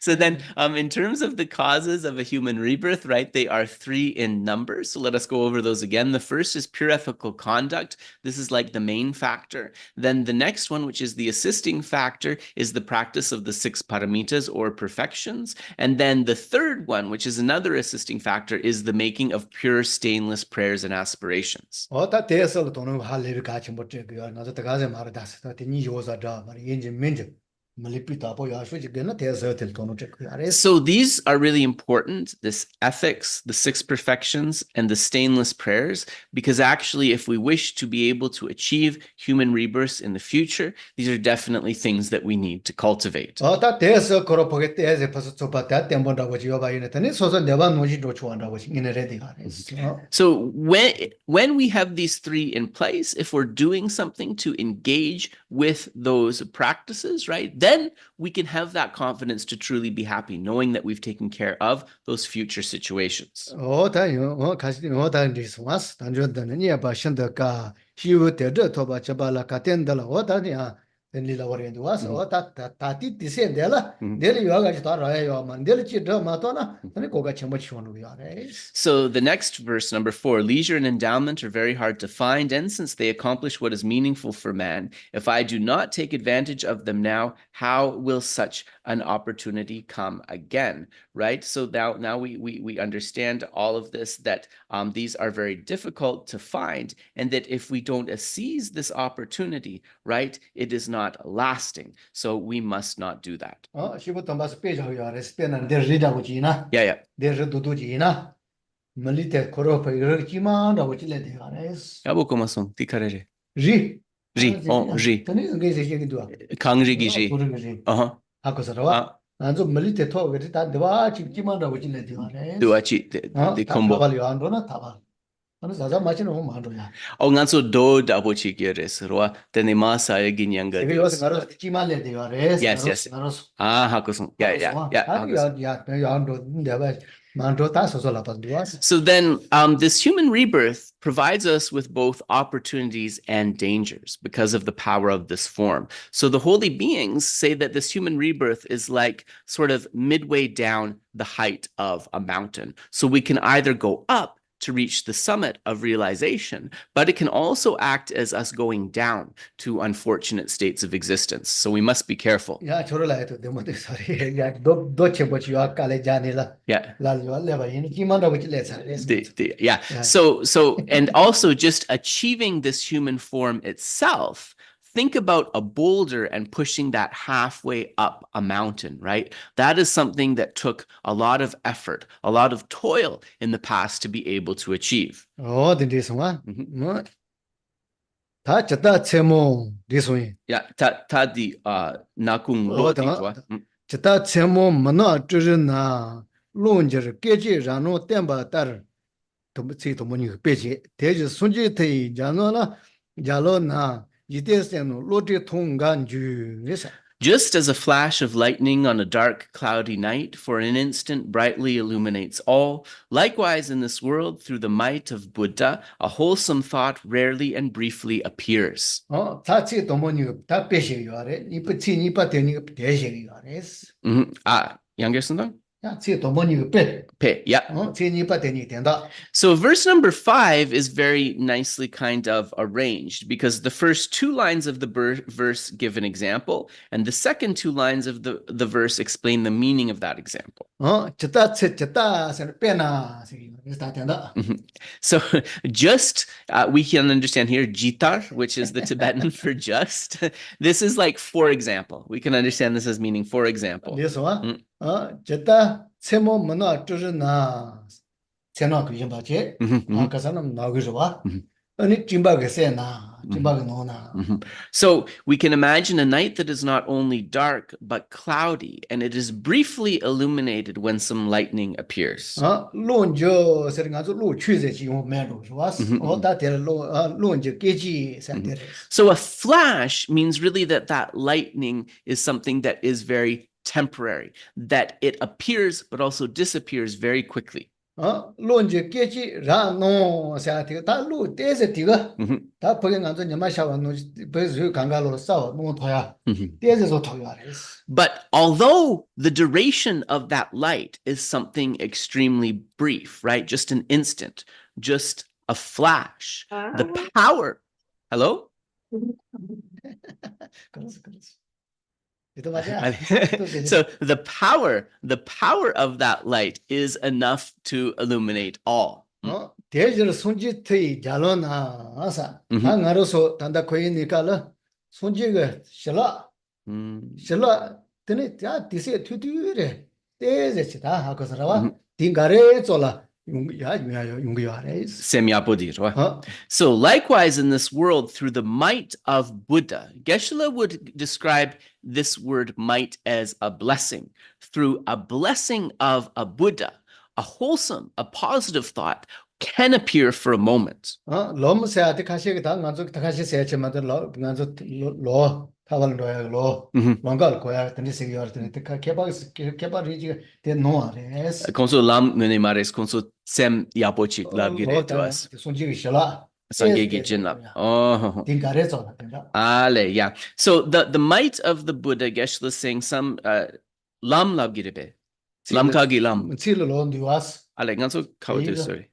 so then, in terms of the causes of a human rebirth, right, they are 3 in number. So let us go over those again. The first is pure ethical conduct. This is like the main factor. Then the next one, which is the assisting factor, is the practice of the 6 paramitas or perfections. And then the third one, which is another assisting factor, is the making of pure stainless prayers and aspirations. 다 대해서 돈을 할래를 같이 못 제거야. 나도 가서 말하다스. 다 니요사다 말 인지 민지. So these are really important, this ethics, the 6 perfections, and the stainless prayers, because actually if we wish to be able to achieve human rebirths in the future, these are definitely things that we need to cultivate. So when we have these 3 in place, if we're doing something to engage with those practices, right, then we can have that confidence to truly be happy, knowing that we've taken care of those future situations. So the next verse, number 4, leisure and endowment are very hard to find, and since they accomplish what is meaningful for man, if I do not take advantage of them now, how will such an opportunity come again? Right? So now we understand all of this, that these are very difficult to find, and that if we don't seize this opportunity, right, it is not lasting. So we must not do that. Yeah. So then this human rebirth provides us with both opportunities and dangers because of the power of this form. So the holy beings say that this human rebirth is like sort of midway down the height of a mountain. So we can either go up to reach the summit of realization, but it can also act as us going down to unfortunate states of existence. So we must be careful. Yeah. So and also just achieving this human form itself think about a boulder and pushing that halfway up a mountain, right? That is something that took a lot of effort, a lot of toil in the past to be able to achieve. this one. 다 저다 체모 this Yeah, ta di nakung lo di tua. 저다 체모 만나 주르나 론저 깨지 라노 템바 따르 도무치 도무니 빼지 대지 순지태 자노나 자로나 이데스는 로티 통간주 그래서 Just as a flash of lightning on a dark, cloudy night for an instant brightly illuminates all, likewise in this world, through the might of Buddha, a wholesome thought rarely and briefly appears. 자치 도무니 다 빼시 요래 이쁘치 니빠 되니 대시 요래스 양gersundag? 자치 도무니 빼 Pe, yeah. 치 니빠 되니 된다 So verse number 5 is very nicely kind of arranged because the first two lines of the verse give an example, and the second two lines of the verse explain the meaning of that example. 저다 저다 빼나 다 된다 So just, we can understand here, jitar, which is the Tibetan for just. This is like, for example. We can understand this as meaning, for example. 그래서 저다 세모 문화 주르나 세나 그 임바체 그 사람 나오기서 와 아니 짐바게 세나 짐바게 노나 So we can imagine a night that is not only dark but cloudy, and it is briefly illuminated when some lightning appears. 론저 세링아서 로 취제 지용 매로 좋았어 다들 론저 깨지 산데 So a flash means really that lightning is something that is very temporary, that it appears but also disappears very quickly. 론저 깨지 라노 사티 다로 데세 티가 다 보긴 안저 녀마샤와 노 베즈 강가로 싸워 노 토야 데세서 토야레스 But although the duration of that light is something extremely brief, right? Just an instant, just a flash, the power. Hello? So the power of that light is enough to illuminate all. 대절 손짓이 잘로나 아사 나로서 단다 코이니까라 손짓가 실라 드네 야 디세 투두레 대제치다 하고서라와 딩가레 졸라 So likewise in this world, through the might of Buddha, Geshe would describe this word might as a blessing. Through a blessing of a Buddha, a wholesome, a positive thought can appear for a moment. Konso lam mune mares konso sem yapochik lab gire to us. Sangegi jinlap. Oh. Ale, yeah. So the might of the Buddha, Geshe is saying some lam lab gire be. Lam kagi lam. Ale, ganso kawatu sorry.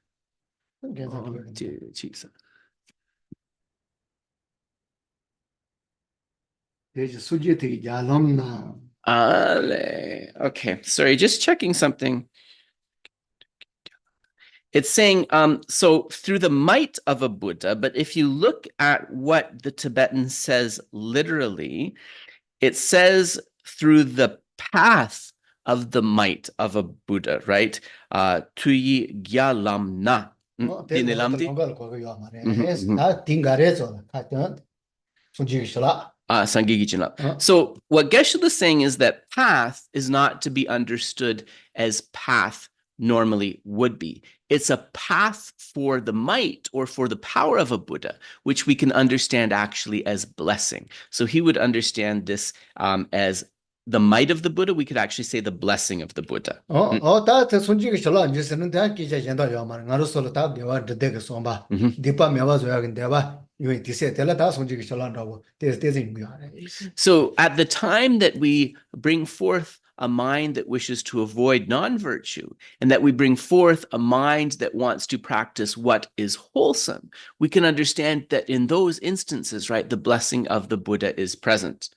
Okay, sorry, just checking something. It's saying, so through the might of a Buddha, but if you look at what the Tibetan says literally, it says through the path of the might of a Buddha, right? Tuyi gyalam na. So what Geshe is saying is that path is not to be understood as path normally would be. It's a path for the might or for the power of a Buddha, which we can understand actually as blessing. So he would understand this as the might of the Buddha. We could actually say the blessing of the Buddha. So at the time that we bring forth a mind that wishes to avoid non-virtue, and that we bring forth a mind that wants to practice what is wholesome, we can understand that in those instances, right, the blessing of the Buddha is present.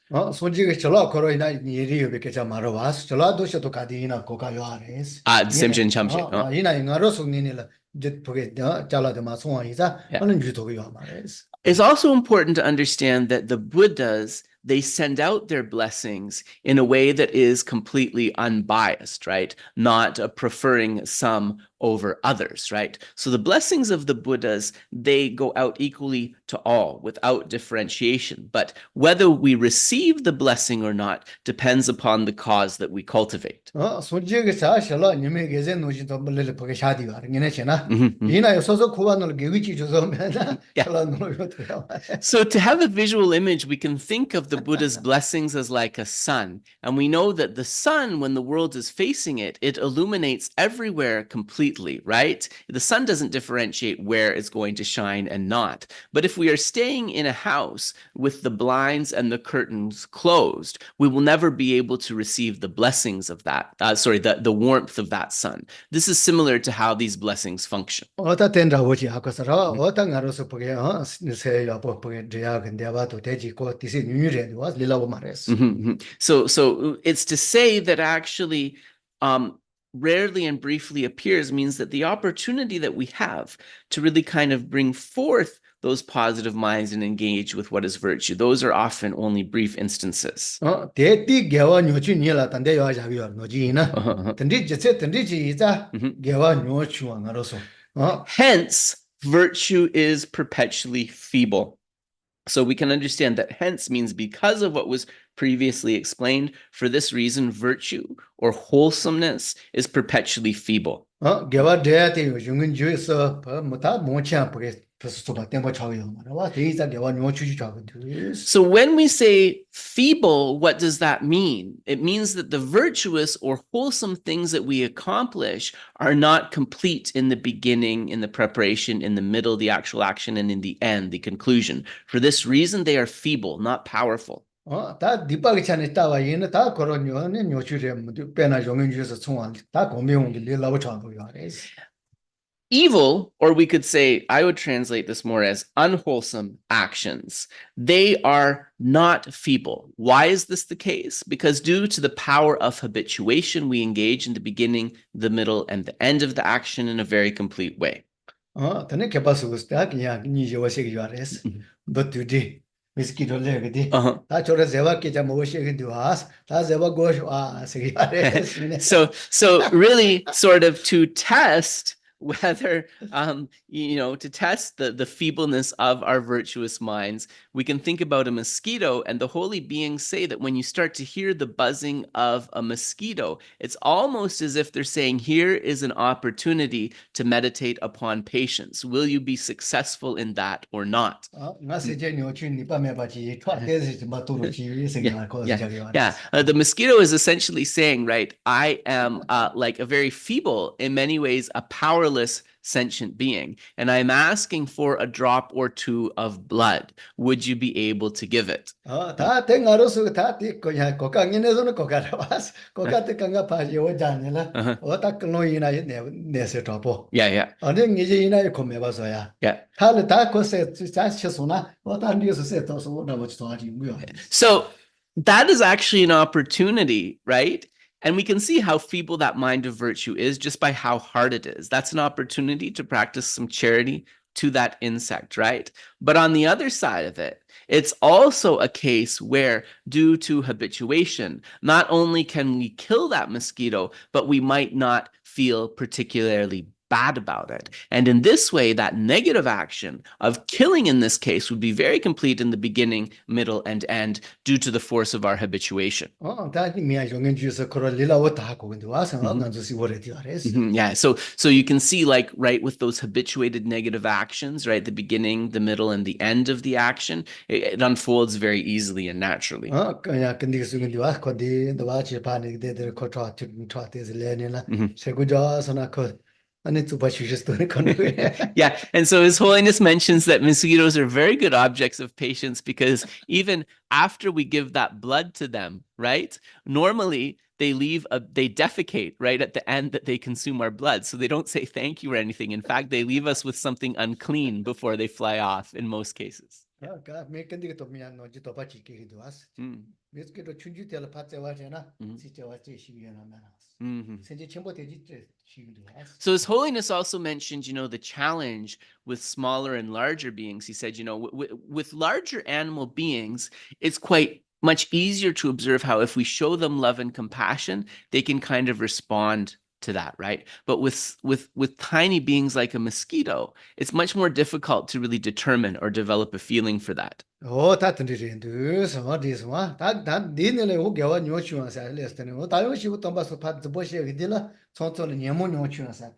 It's also important to understand that the Buddhas, they send out their blessings in a way that is completely unbiased, right? Not preferring some over others, right? So the blessings of the Buddhas, they go out equally to all without differentiation. But whether we receive the blessing or not depends upon the cause that we cultivate. 솔직히 사실은 님의 계제 노지도 물레를 보게 샤디가 아니네잖아. Mhm. 이나 소소 쿠반을 개위치 조서면 Yeah. 샬라노요도요. So to have a visual image, we can think of the Buddha's blessings as like a sun. And we know that the sun, when the world is facing it, it illuminates everywhere completely, right? The sun doesn't differentiate where it's going to shine and not. But if we are staying in a house with the blinds and the curtains closed, we will never be able to receive the blessings of that, the warmth of that sun. This is similar to how these blessings function. 어떤 된다고지 아까서라 어떤 가로서 보게 세요 보게 돼야 근데 봐도 되지고 디시 뉴유레도 와 리라고 말했어. So it's to say that actually rarely and briefly appears means that the opportunity that we have to really kind of bring forth those positive minds and engage with what is virtue, those are often only brief instances. 대띠 개와 뇨춘이라 단데 요아자기요 노지나. 단디 제체 단디지자 개와 뇨추와 가로서. Hence, virtue is perpetually feeble. So we can understand that hence means because of what was previously explained. For this reason, virtue or wholesomeness is perpetually feeble. 개와 돼야지 요즘은 주에서 뭐다 못이야 보게. So when we say feeble, what does that mean? It means that the virtuous or wholesome things that we accomplish are not complete in the beginning, in the preparation, in the middle, the actual action, and in the end, the conclusion. For this reason, they are feeble, not powerful. 다 뒷박이 찬에 따와 얘는 다 그런 요는 요추래 빼나 용인 주에서 총알 다 고명이 리라고 전부요. Evil, or we could say, I would translate this more as unwholesome actions. They are not feeble. Why is this the case? Because due to the power of habituation, we engage in the beginning, the middle, and the end of the action in a very complete way. 근데 개발수고 그냥 니제 와세기 알았어. But today, 미스키도 레게디. 다 저래 제바께 모시게 와서 다 제바 고쇼 세기 알았어. So really sort of to test whether, to test the feebleness of our virtuous minds, we can think about a mosquito, and the holy beings say that when you start to hear the buzzing of a mosquito, it's almost as if they're saying, here is an opportunity to meditate upon patience. Will you be successful in that or not? The mosquito is essentially saying, right, I am like a very feeble, in many ways, a powerless sentient being, and I'm asking for a drop or two of blood. Would you be able to give it? So that is actually an opportunity, right? And we can see how feeble that mind of virtue is just by how hard it is. That's an opportunity to practice some charity to that insect, right? But on the other side of it, it's also a case where, due to habituation, not only can we kill that mosquito, but we might not feel particularly bad about it. And in this way, that negative action of killing in this case would be very complete in the beginning, middle, and end due to the force of our habituation. Yeah, so you can see, like, right, with those habituated negative actions, right, the beginning, the middle, and the end of the action, it unfolds very easily and naturally. Yeah, and so His Holiness mentions that mosquitoes are very good objects of patience, because even after we give that blood to them, right, normally they defecate right at the end that they consume our blood. So they don't say thank you or anything. In fact, they leave us with something unclean before they fly off in most cases. 미스케도 춘주 때라 파체와잖아. Mhm. 진짜와 제시비나 나나. Mhm. 생제 첨부 되지 시기도. So His Holiness also mentioned, the challenge with smaller and larger beings. He said, with larger animal beings, it's quite much easier to observe how if we show them love and compassion, they can kind of respond to that, right? But with tiny beings like a mosquito, it's much more difficult to really determine or develop a feeling for that. 다 든지린도 서디스와 다 니네레 오게와 뇨추와사 레스테네 다요 시고 tomba서 파트 보시게딜라 손손 녀모 뇨추와사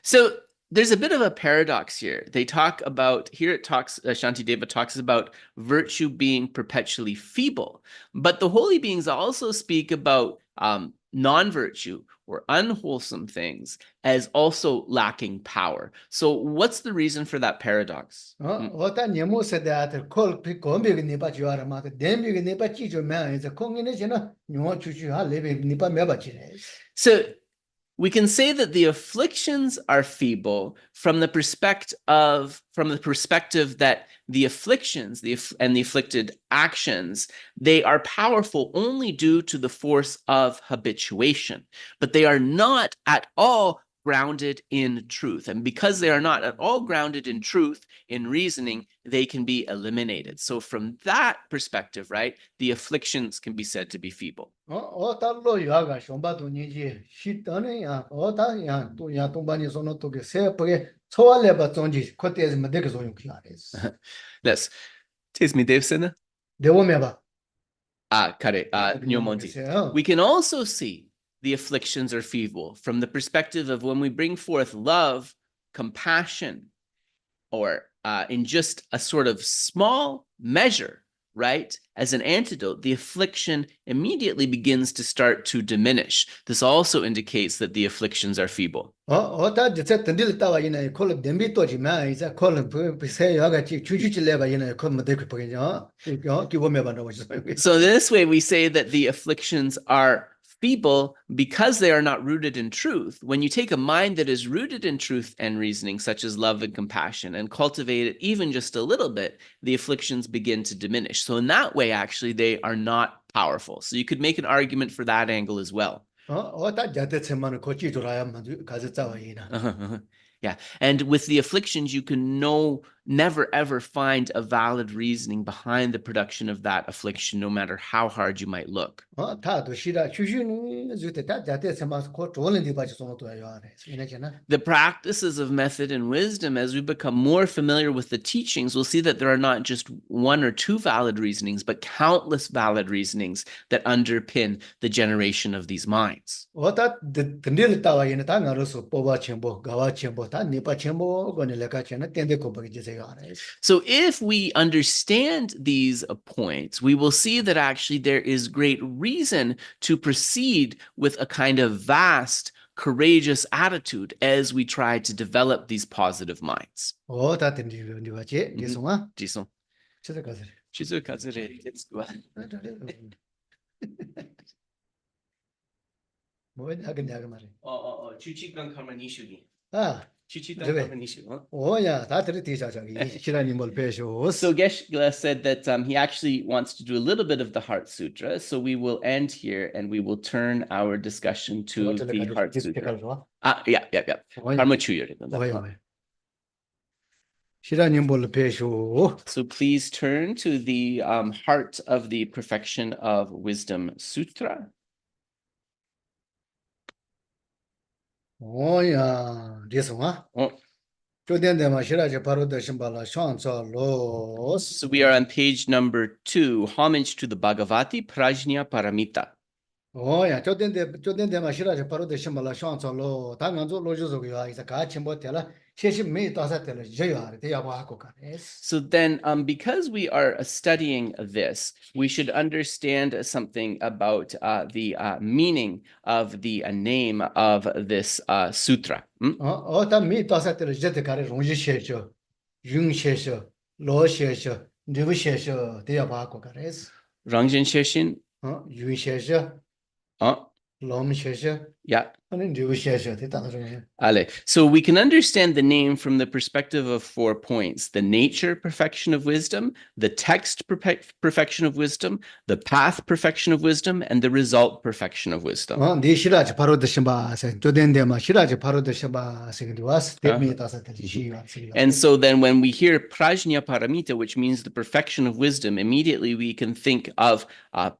So there's a bit of a paradox here. They talk about, here it talks, Shantideva talks about virtue being perpetually feeble, but the holy beings also speak about non-virtue or unwholesome things as also lacking power. So what's the reason for that paradox? 어다 녀모 세대한테 콜 피콤비게 니바 주아라마데 뎀비게 니바 찌조면 이제 공인에 지나 뇨 주주하 레베 니바 메바치네. So we can say that the afflictions are feeble from the perspective that the afflictions and the afflicted actions, they are powerful only due to the force of habituation, but they are not at all grounded in truth. And because they are not at all grounded in truth, in reasoning, they can be eliminated. So from that perspective, right, the afflictions can be said to be feeble. 어달로 유아가 쇼바도 니지 시더네야 어다야 또야 동반이 손어도게 세포게 초알레바 존지 코테즈 메데게 소용키아레스. Yes. Tis me devsena. 데오메바. Kare, Nyomonti. We can also see the afflictions are feeble from the perspective of when we bring forth love, compassion, or in just a sort of small measure, right? As an antidote, the affliction immediately begins to start to diminish. This also indicates that the afflictions are feeble. 어다 제가 던딜 따와 이나 콜 뎀비토지마 이제 콜 비세야가 주주질레바 이나 콜 메데게 보게요. 기보메바라고 있어요. So this way we say that the afflictions are feeble because they are not rooted in truth. When you take a mind that is rooted in truth and reasoning, such as love and compassion, and cultivate it even just a little bit, the afflictions begin to diminish. So in that way, actually, they are not powerful. So you could make an argument for that angle as well. Yeah. And with the afflictions, you can never ever find a valid reasoning behind the production of that affliction, no matter how hard you might look. The practices of method and wisdom, as we become more familiar with the teachings, we'll see that there are not just one or two valid reasonings, but countless valid reasonings that underpin the generation of these minds. So if we understand these points, we will see that actually there is great reason to proceed with a kind of vast, courageous attitude as we try to develop these positive minds. Jisung. Let's go. So Geshe said that he actually wants to do a little bit of the Heart Sutra. So we will end here and we will turn our discussion to the Heart Sutra. Yeah. Karma Chuyori. So please turn to the Heart of the Perfection of Wisdom Sutra. This one. So we are on page number 2, Homage to the Bhagavati Prajñāpāramitāhṛdaya. Oh yeah, so then the mashira je paro de shimala shan so lo ta ngan zo lo jo zo ya isa ka chimbo tela she me ta sa tela je ya te ya ba ko ka. So then because we are studying this, we should understand something about the meaning of the name of this sutra. Oh ta me ta sa tela je te ka re rong ji she sho yung she sho lo she sho de she sho te ya ba ko ka res. Rangjin Sheshin? Yung she sho 롬 셰셰 Yeah. 아니 리우 셰셰 됐다 그러네. Ale. So we can understand the name from the perspective of 4 points: the nature, perfection of wisdom, the text, perfection of wisdom, the path, perfection of wisdom, and the result, perfection of wisdom. 네 시라지 바로 드셔봐. 조된데마 시라지 바로 드셔봐. 생기 와스 대미 다서 들지. And so then when we hear Prajñāpāramitāhṛdaya, which means the perfection of wisdom, immediately we can think of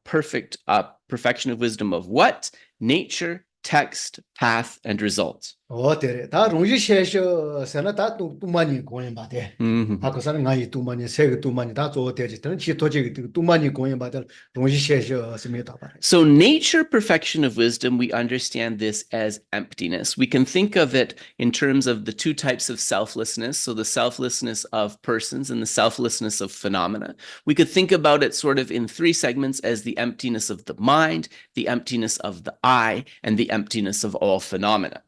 perfection of wisdom of what? Nature, text, path, and result. 어때? 다 롱지 셰셔서나 다 뚜만이 공연 받대. 아까 사는 나이 뚜만이 세계 뚜만이 다 좋대지. 저는 지도지 뚜만이 공연 받을 롱지 셰셔서입니다. So nature, perfection of wisdom, we understand this as emptiness. We can think of it in terms of the 2 types of selflessness. So the selflessness of persons and the selflessness of phenomena. We could think about it sort of in 3 segments as the emptiness of the mind, the emptiness of the I, and the emptiness of all phenomena.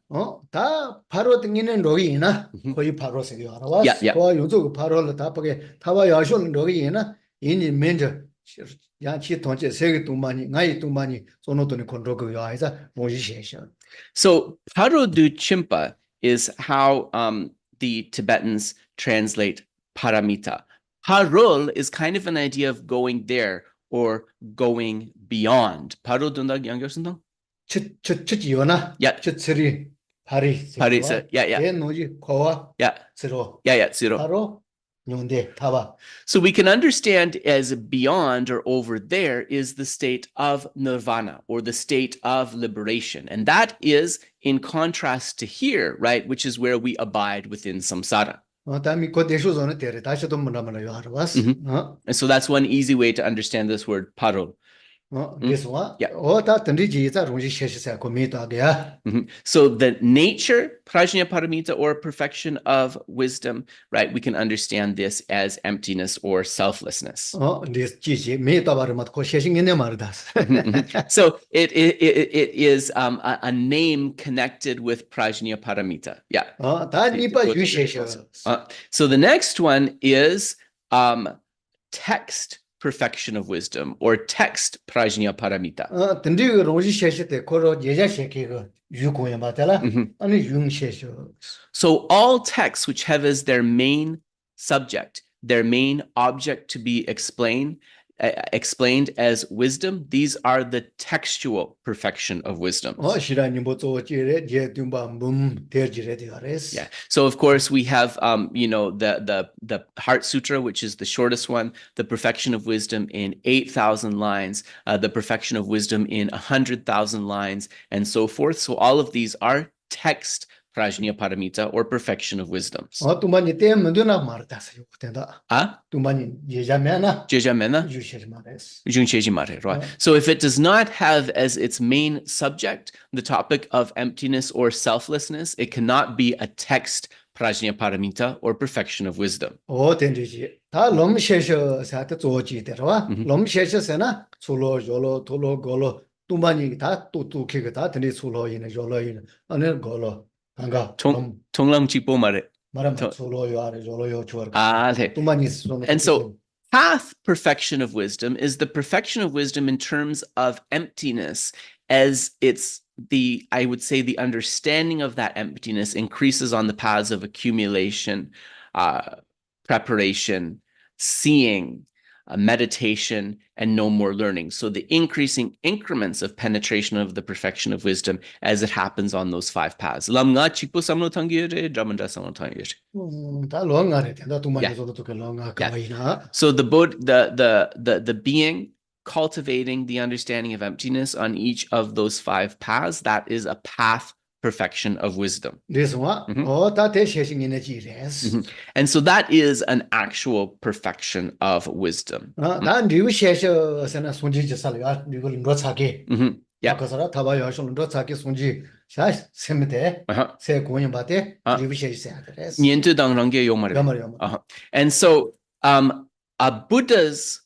다 바로 등기는 로기이나 거의 바로 세요. 알아와. 거 요쪽 바로를 다 보게 타와 야쇼는 로기이나 이니 면저 양치 통제 세계 뚜만이 나이 뚜만이 손노도는 컨트롤 요아이자 롱지 셰셔. So Parodhu-chimpa is how the Tibetans translate paramita. Parol is kind of an idea of going there or going beyond. Parodhu-ndag 양교순당? 츠지요나. 츠리 파리. Yeah. 노지 코와. 스로. Zero. 바로 뇽데 타와. So we can understand as beyond or over there is the state of nirvana or the state of liberation. And that is in contrast to here, right, which is where we abide within samsara. 다음이 곧 대수존에 데려 다시도 문화문화요 알아봤어. And so that's one easy way to understand this word parol. This one? 다 던지지 롱지 셰시사 고미도하게야. So the nature, Prajñāpāramitāhṛdaya, or perfection of wisdom, right? We can understand this as emptiness or selflessness. this 지지 메이도바르맛 고 셰싱이네 말다스. So it is a name connected with Prajñāpāramitāhṛdaya. Yeah. 다 니빠 유셰셔. So the next one is text, perfection of wisdom, or text Prajñāpāramitāhṛdaya. 던지 롱지 셰시 때 코로 예자 셰케가 유고에 맞다라. 아니 융 셰셔. So all texts which have as their main subject, their main object to be explained as wisdom, these are the textual perfection of wisdom. Yeah. So of course we have the Heart Sutra, which is the shortest one, the perfection of wisdom in 8,000 lines, the perfection of wisdom in 100,000 lines, and so forth. So all of these are text Prajñāpāramitāhṛdaya, or perfection of wisdom. 뚜만이 때문에 누나 말다스 요된다. 뚜만이 예자면나. 제자면나. 유셰지 말레스. Right. So if it does not have as its main subject the topic of emptiness or selflessness, it cannot be a text Prajñāpāramitāhṛdaya, or perfection of wisdom. 된지지. 다 롬셰셔 사태 조지대로와. 롬셰셔세나 술로 졸로 돌로 골로 뚜만이 다 뚜뚜케가 다 된지 술로이네 졸로이네 아니 골로. 통랑지보 말해. And so path perfection of wisdom is the perfection of wisdom in terms of emptiness, as it's I would say the understanding of that emptiness increases on the paths of accumulation, preparation, seeing, meditation, and no more learning. So the increasing increments of penetration of the perfection of wisdom as it happens on those 5 paths. So the being cultivating the understanding of emptiness on each of those 5 paths, that is a path perfection of wisdom. This one, and so that is an actual perfection of wisdom. Yeah. And so a Buddha's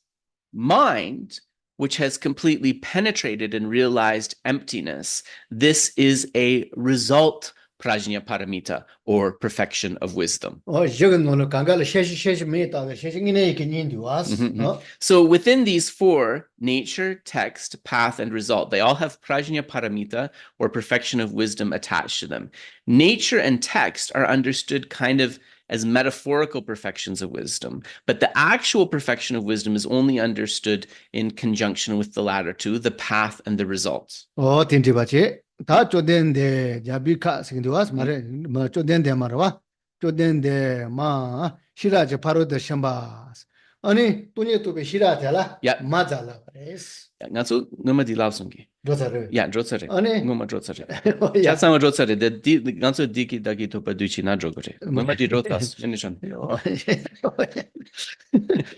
mind, which has completely penetrated and realized emptiness, this is a result Prajñāpāramitāhṛdaya, or perfection of wisdom. 지금 너는 강가를 셰시 메다가 셰싱이네 이게 닌디와스. So within these four, nature, text, path, and result, they all have Prajñāpāramitāhṛdaya, or perfection of wisdom, attached to them. Nature and text are understood kind of as metaphorical perfections of wisdom, but the actual perfection of wisdom is only understood in conjunction with the latter two, the path and the results. 딘디바치 다 쪼덴데 야비카 생디와스 말에 뭐 쪼덴데 말와 쪼덴데 마 시라제 바로데 샴바스 아니 또니 또베 시라텔라 맞아라 그래스 Ngatsu nguma di lausungki. 조사를 Yeah, 조사래. 아니 Nguma 조사래. Chatsama 조사래. The ngatsu diki daki topa duchi na jogore. Nguma di rotas. Finishan.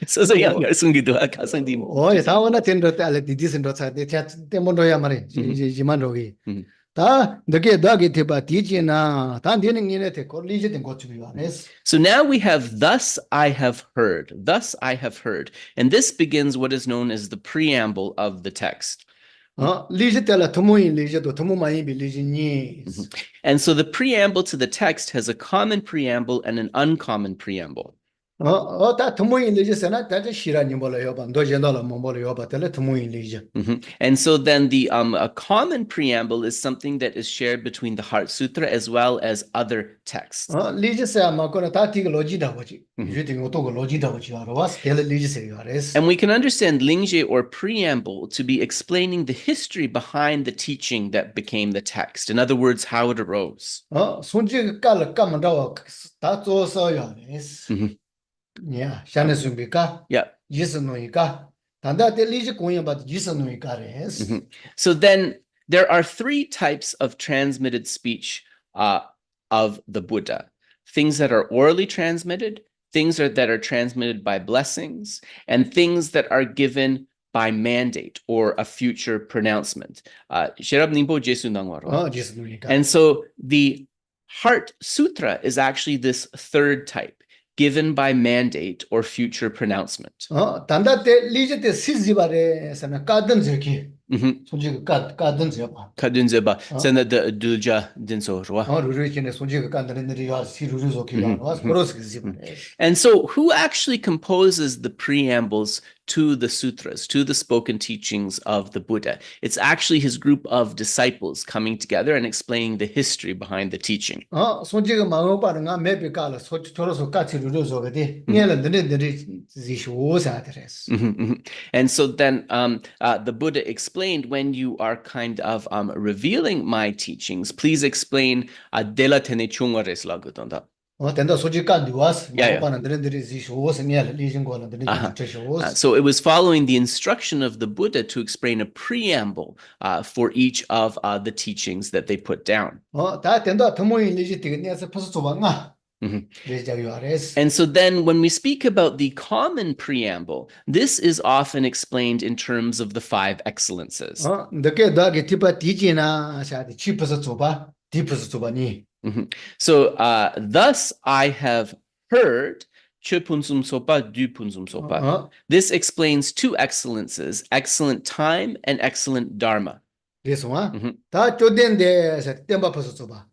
So yang sungi do akasang di mo. 다원나 텐더 때알레 디디센 조사데 차 때문도야 말이 지만로기 다 너게 너게 대바 디지나 다 되는 일에 콜리지 된 고추비와네스. So now we have thus I have heard. Thus I have heard. And this begins what is known as the preamble of the text. 리지 때라 토모인 리지도 토모마이 빌리지니. And so the preamble to the text has a common preamble and an uncommon preamble. 다 토모인 리지세나 다 시라니 몰라요. 반도 젠달라 몰라요. 바텔레 토모인 리지. And so then the a common preamble is something that is shared between the Heart Sutra as well as other texts. 리지세 아마코나 다 티가 로지다 보지. 유딩 오토가 로지다 보지 알아와스 텔레 리지세 가레스. And we can understand Lingje or preamble to be explaining the history behind the teaching that became the text. In other words, how it arose. 손지 깔 까만다와 다 조서야 레스. Yeah, 샤네스비까? Yeah. 예스노이까? 단다데 리지 공연받 예스노이까레스. So then there are three types of transmitted speech of the Buddha. Things that are orally transmitted, things that are transmitted by blessings, and things that are given by mandate or a future pronouncement. Sherab Nimpo Jesu Nangwaro. 예스노이까. And so the Heart Sutra is actually this third type, given by mandate or future pronouncement. 단다데 리지데 시지바레스나 까든즈키. 손지 까든즈바. Kadunzeba, sena de dulja dinsorwa. 루르키네 손지 까든데리야 시루루조키야. 와스코로스키지바. And so who actually composes the preambles to the sutras, to the spoken teachings of the Buddha? It's actually his group of disciples coming together and explaining the history behind the teaching. 손지가 마오바르가 메비깔 소초로서 같이 루루조게디. 녀는데리 지쇼사드레스. And so then the Buddha explained, when you are kind of revealing my teachings, please explain dela tene chungwares lagudonda. 된다 소지까지 왔어. Yeah. 마오바르들이 지쇼스 녀 리징고는들이 지쇼스. So it was following the instruction of the Buddha to explain a preamble for each of the teachings that they put down. 다 된다 토모인 리지 되겠네서 벌써 줘봐가. And so then when we speak about the common preamble, this is often explained in terms of the five excellences. 너게 너게 티바 디지나 샤디 치퍼서 줘봐. 디퍼서 줘봐니. So thus I have heard chö punsum sopa, du punsum sopa. This explains two excellences, excellent time and excellent dharma. 그래서 다 쪼된데 땜바퍼서 줘봐.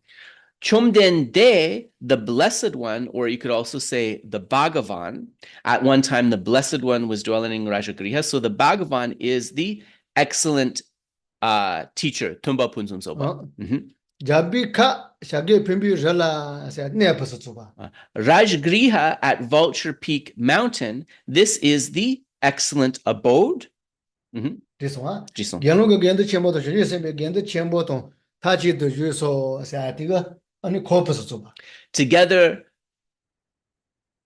Chomden De, the Blessed One, or you could also say the Bhagavan. At one time, the Blessed One was dwelling in Rajagriha. So the Bhagavan is the excellent teacher. Tumba Punsum Soba. 자비카 샤게 펜비 젤라 네퍼서 줘봐. Rajagriha at Vulture Peak Mountain. This is the excellent abode. 그래서 Jison. 연로가 견도 첨보도 주니세메 견도 첨보도 타지도 주소 샤티가 아니 코퍼서 줘봐. Together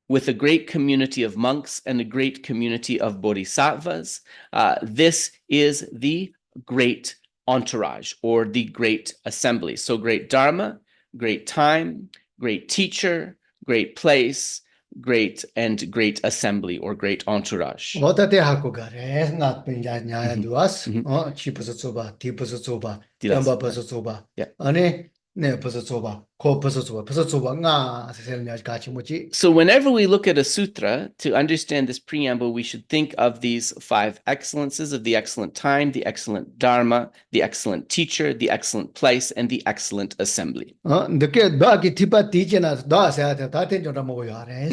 with a great community of monks and a great community of bodhisattvas, this is the great entourage or the great assembly. So great dharma, great time, great teacher, great place, great assembly or great entourage. 어떻게 하고 가래? 나 냐냐 두았어. 치퍼서 줘봐. 디퍼서 줘봐. 땜바퍼서 줘봐. 아니 네, 벌써 줘봐. 벌써 줘봐. nga 세상에 같이 뭐지? So whenever we look at a sutra, to understand this preamble, we should think of these 5 excellences of the excellent time, the excellent dharma, the excellent teacher, the excellent place, and the excellent assembly. 늦게 너기 티바 디제나 너세야 다 된줄 먹어야 해.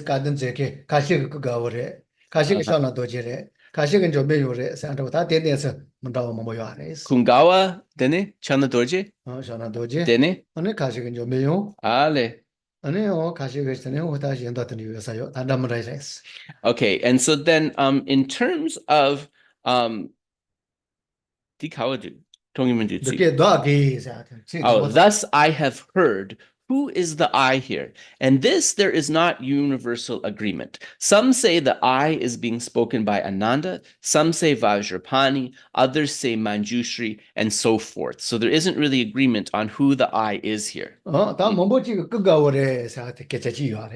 가든 제게 가시 그거 그래. 가시가 샤나 도지래. 가시가 좀 매요래. 산다고 다 된대서 문다고 먹어야 해. Kungawa dene chana dorje 샤나 도지. dene 아니 가시가 좀 매요. ale. 아니요. 가시가 있으면 다시 연다더니 요사요. 단담을해서. Okay, and so then in terms of dikawaju tongimundutsi. 늦게 너기 세야 Oh, thus I have heard. Who is the I here? And this, there is not universal agreement. Some say the I is being spoken by Ananda, some say Vajrapani, others say Manjushri, and so forth. So there isn't really agreement on who the I is here. 다 뭐지 그거 그래. 세야 개체지요.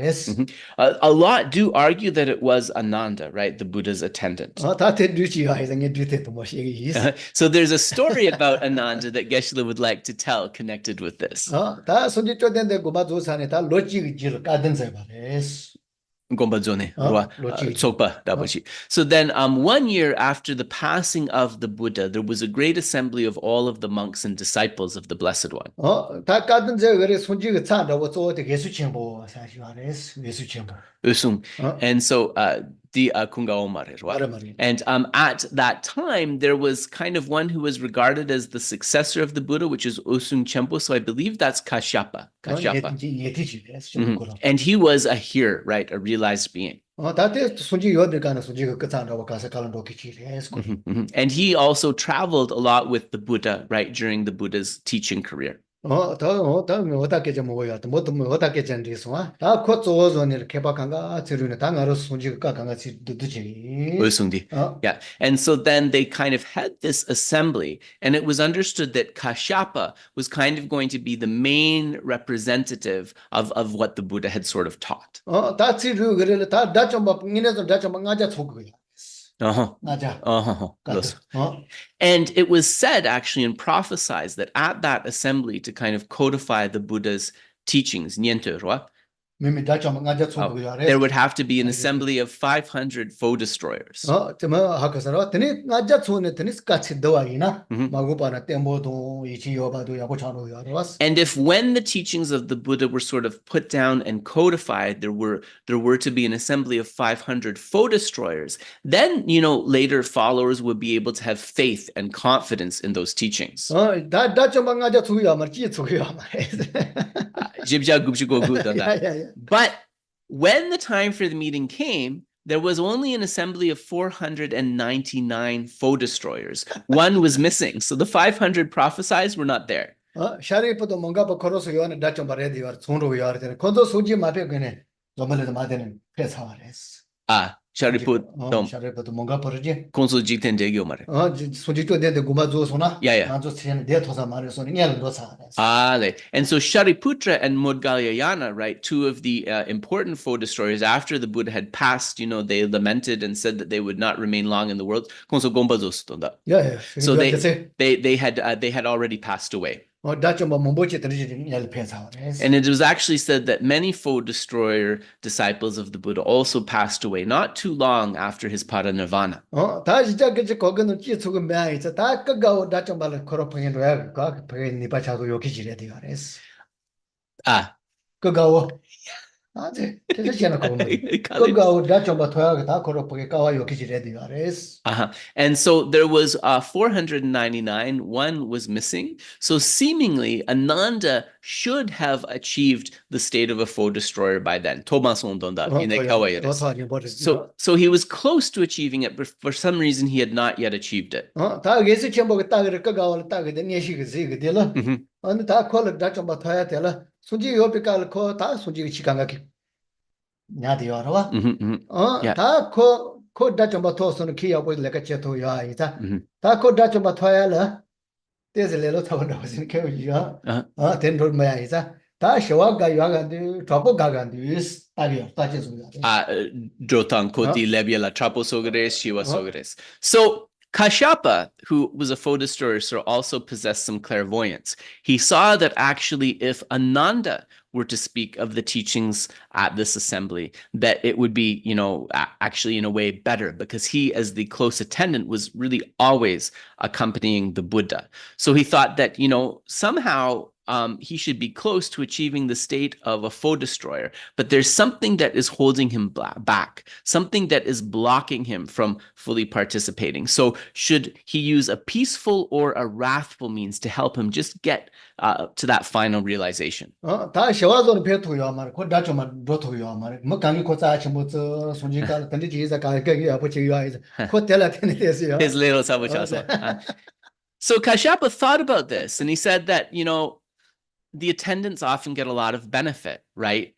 A lot do argue that it was Ananda, right? The Buddha's attendant. 다 된주지요. 이상에 뒤에도 뭐 얘기 있어. So there's a story about Ananda that Geshe would like to tell connected with this. 다 손짓 쪼댄데 고마 조산에 다 로지기지를 까든서 말했어. Gombadzone, tsokpa daboshi. So then 1 year after the passing of the Buddha, there was a great assembly of all of the monks and disciples of the Blessed One. 다 까든서 그래 손짓을 찬다고 쪼대 예수칭보 사실 말했어. 예수칭보. Usung. And so the Kungaomare. And at that time, there was kind of one who was regarded as the successor of the Buddha, which is Usung Chenpo. So I believe that's Kashyapa. And he was a hearer, right? A realized being. And he also traveled a lot with the Buddha, right? During the Buddha's teaching career. Yeah. And so then they kind of had this assembly, and it was understood that Kashyapa was kind of going to be the main representative of what the Buddha had sort of taught. And it was said actually and prophesied that at that assembly to kind of codify the Buddha's teachings, there would have to be an assembly of 500 foe destroyers. And if when the teachings of the Buddha were sort of put down and codified, there were to be an assembly of 500 foe destroyers, then, later followers would be able to have faith and confidence in those teachings. But when the time for the meeting came, there was only an assembly of 499 foe destroyers. One was missing. So the 500 prophesied were not there. Shariput Konso Jiten Degyo Mare. And so Shariputra and Modgalyayana, right, two of the important foe destroyers, after the Buddha had passed, they lamented and said that they would not remain long in the world. So they had already passed away. And it was actually said that many foe destroyer disciples of the Buddha also passed away not too long after his parinirvana. And so there was 499, one was missing. So seemingly Ananda should have achieved the state of a foe destroyer by then. So he was close to achieving it, but for some reason he had not yet achieved it. So Kashyapa, who was a foe destroyer, so also possessed some clairvoyance. He saw that actually if Ananda were to speak of the teachings at this assembly, that it would be, actually in a way better, because he, as the close attendant, was really always accompanying the Buddha. So he thought that, somehow he should be close to achieving the state of a foe destroyer, but there's something that is holding him back, something that is blocking him from fully participating. So should he use a peaceful or a wrathful means to help him just get to that final realization? 다 셔와존 배투요 말 고다좀만 로투요 말 뭐강이 고자 아침부터 손지가 근데 지자 가게 아버지가 이제 코텔라 테니스요. His little sabotage. So Kashyapa thought about this, and he said that, the attendants often get a lot of benefit, right?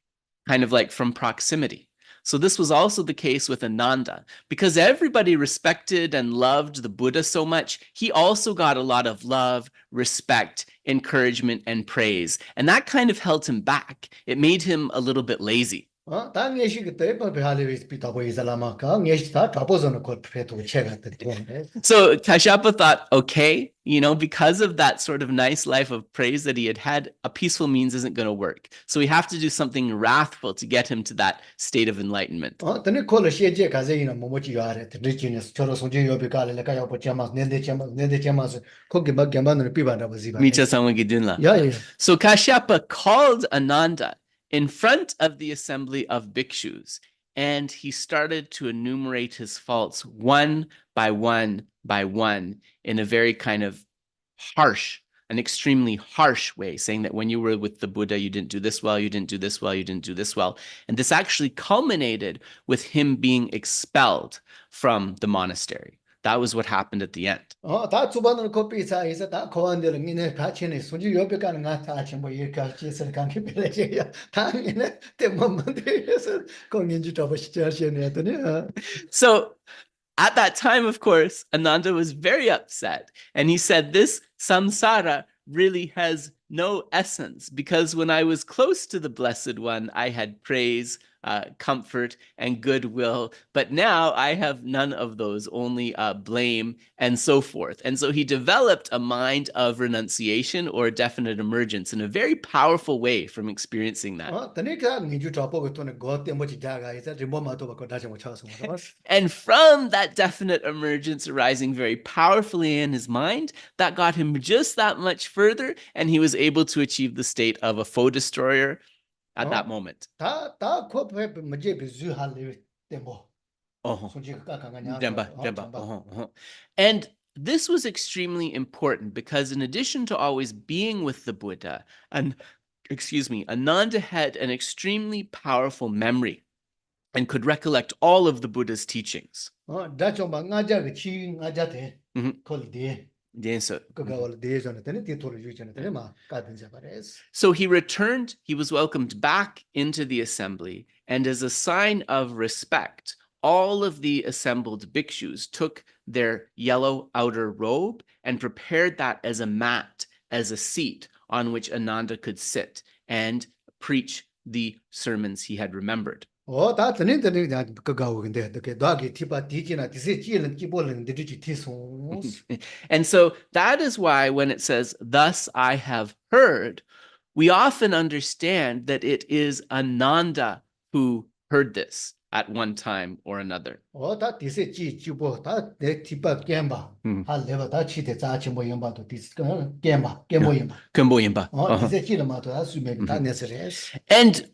Kind of like from proximity. So this was also the case with Ananda. Because everybody respected and loved the Buddha so much, he also got a lot of love, respect, encouragement, and praise. And that kind of held him back. It made him a little bit lazy. 다 녀시 그때 배할리 비타고 이살라마가 녀시 다 잡아서는 그 배투 체가 됐대. So Kashyapa thought, okay, because of that sort of nice life of praise that he had, a peaceful means isn't going to work. So we have to do something wrathful to get him to that state of enlightenment. 근데 콜을 시제 가세이나 뭐뭐지 요아래 리치니스 저로 손지 요비 갈래 가야 보자마 낸데 거기 막 gem반을 비반다 보지 봐. Micha Samwagi Dunla. Yeah. So Kashyapa called Ananda in front of the assembly of bhikshus, and he started to enumerate his faults one by one by one in a very kind of harsh, an extremely harsh way, saying that when you were with the Buddha, you didn't do this well, you didn't do this well, you didn't do this well. And this actually culminated with him being expelled from the monastery. That was what happened at the end. 다 주반을 코피사 이제 다 고안들은 이네 같이네 손지 옆에 가는 거 같이 뭐 이렇게 할지를 관계 빌려야 당연히 때문만데서 공연주 잡으시죠 하시네더니. So at that time, of course, Ananda was very upset, and he said, this samsara really has no essence, because when I was close to the Blessed One, I had praise, comfort, and goodwill, but now I have none of those, only blame and so forth. And so he developed a mind of renunciation or definite emergence in a very powerful way from experiencing that. And from that definite emergence arising very powerfully in his mind, that got him just that much further, and he was able to achieve the state of a foe destroyer at that moment. And this was extremely important because in addition to always being with the Buddha, Ananda had an extremely powerful memory and could recollect all of the Buddha's teachings. So he returned, he was welcomed back into the assembly, and as a sign of respect, all of the assembled bhikshus took their yellow outer robe and prepared that as a mat, as a seat on which Ananda could sit and preach the sermons he had remembered. And so that is why when it says, thus I have heard, we often understand that it is Ananda who heard this at one time or another. And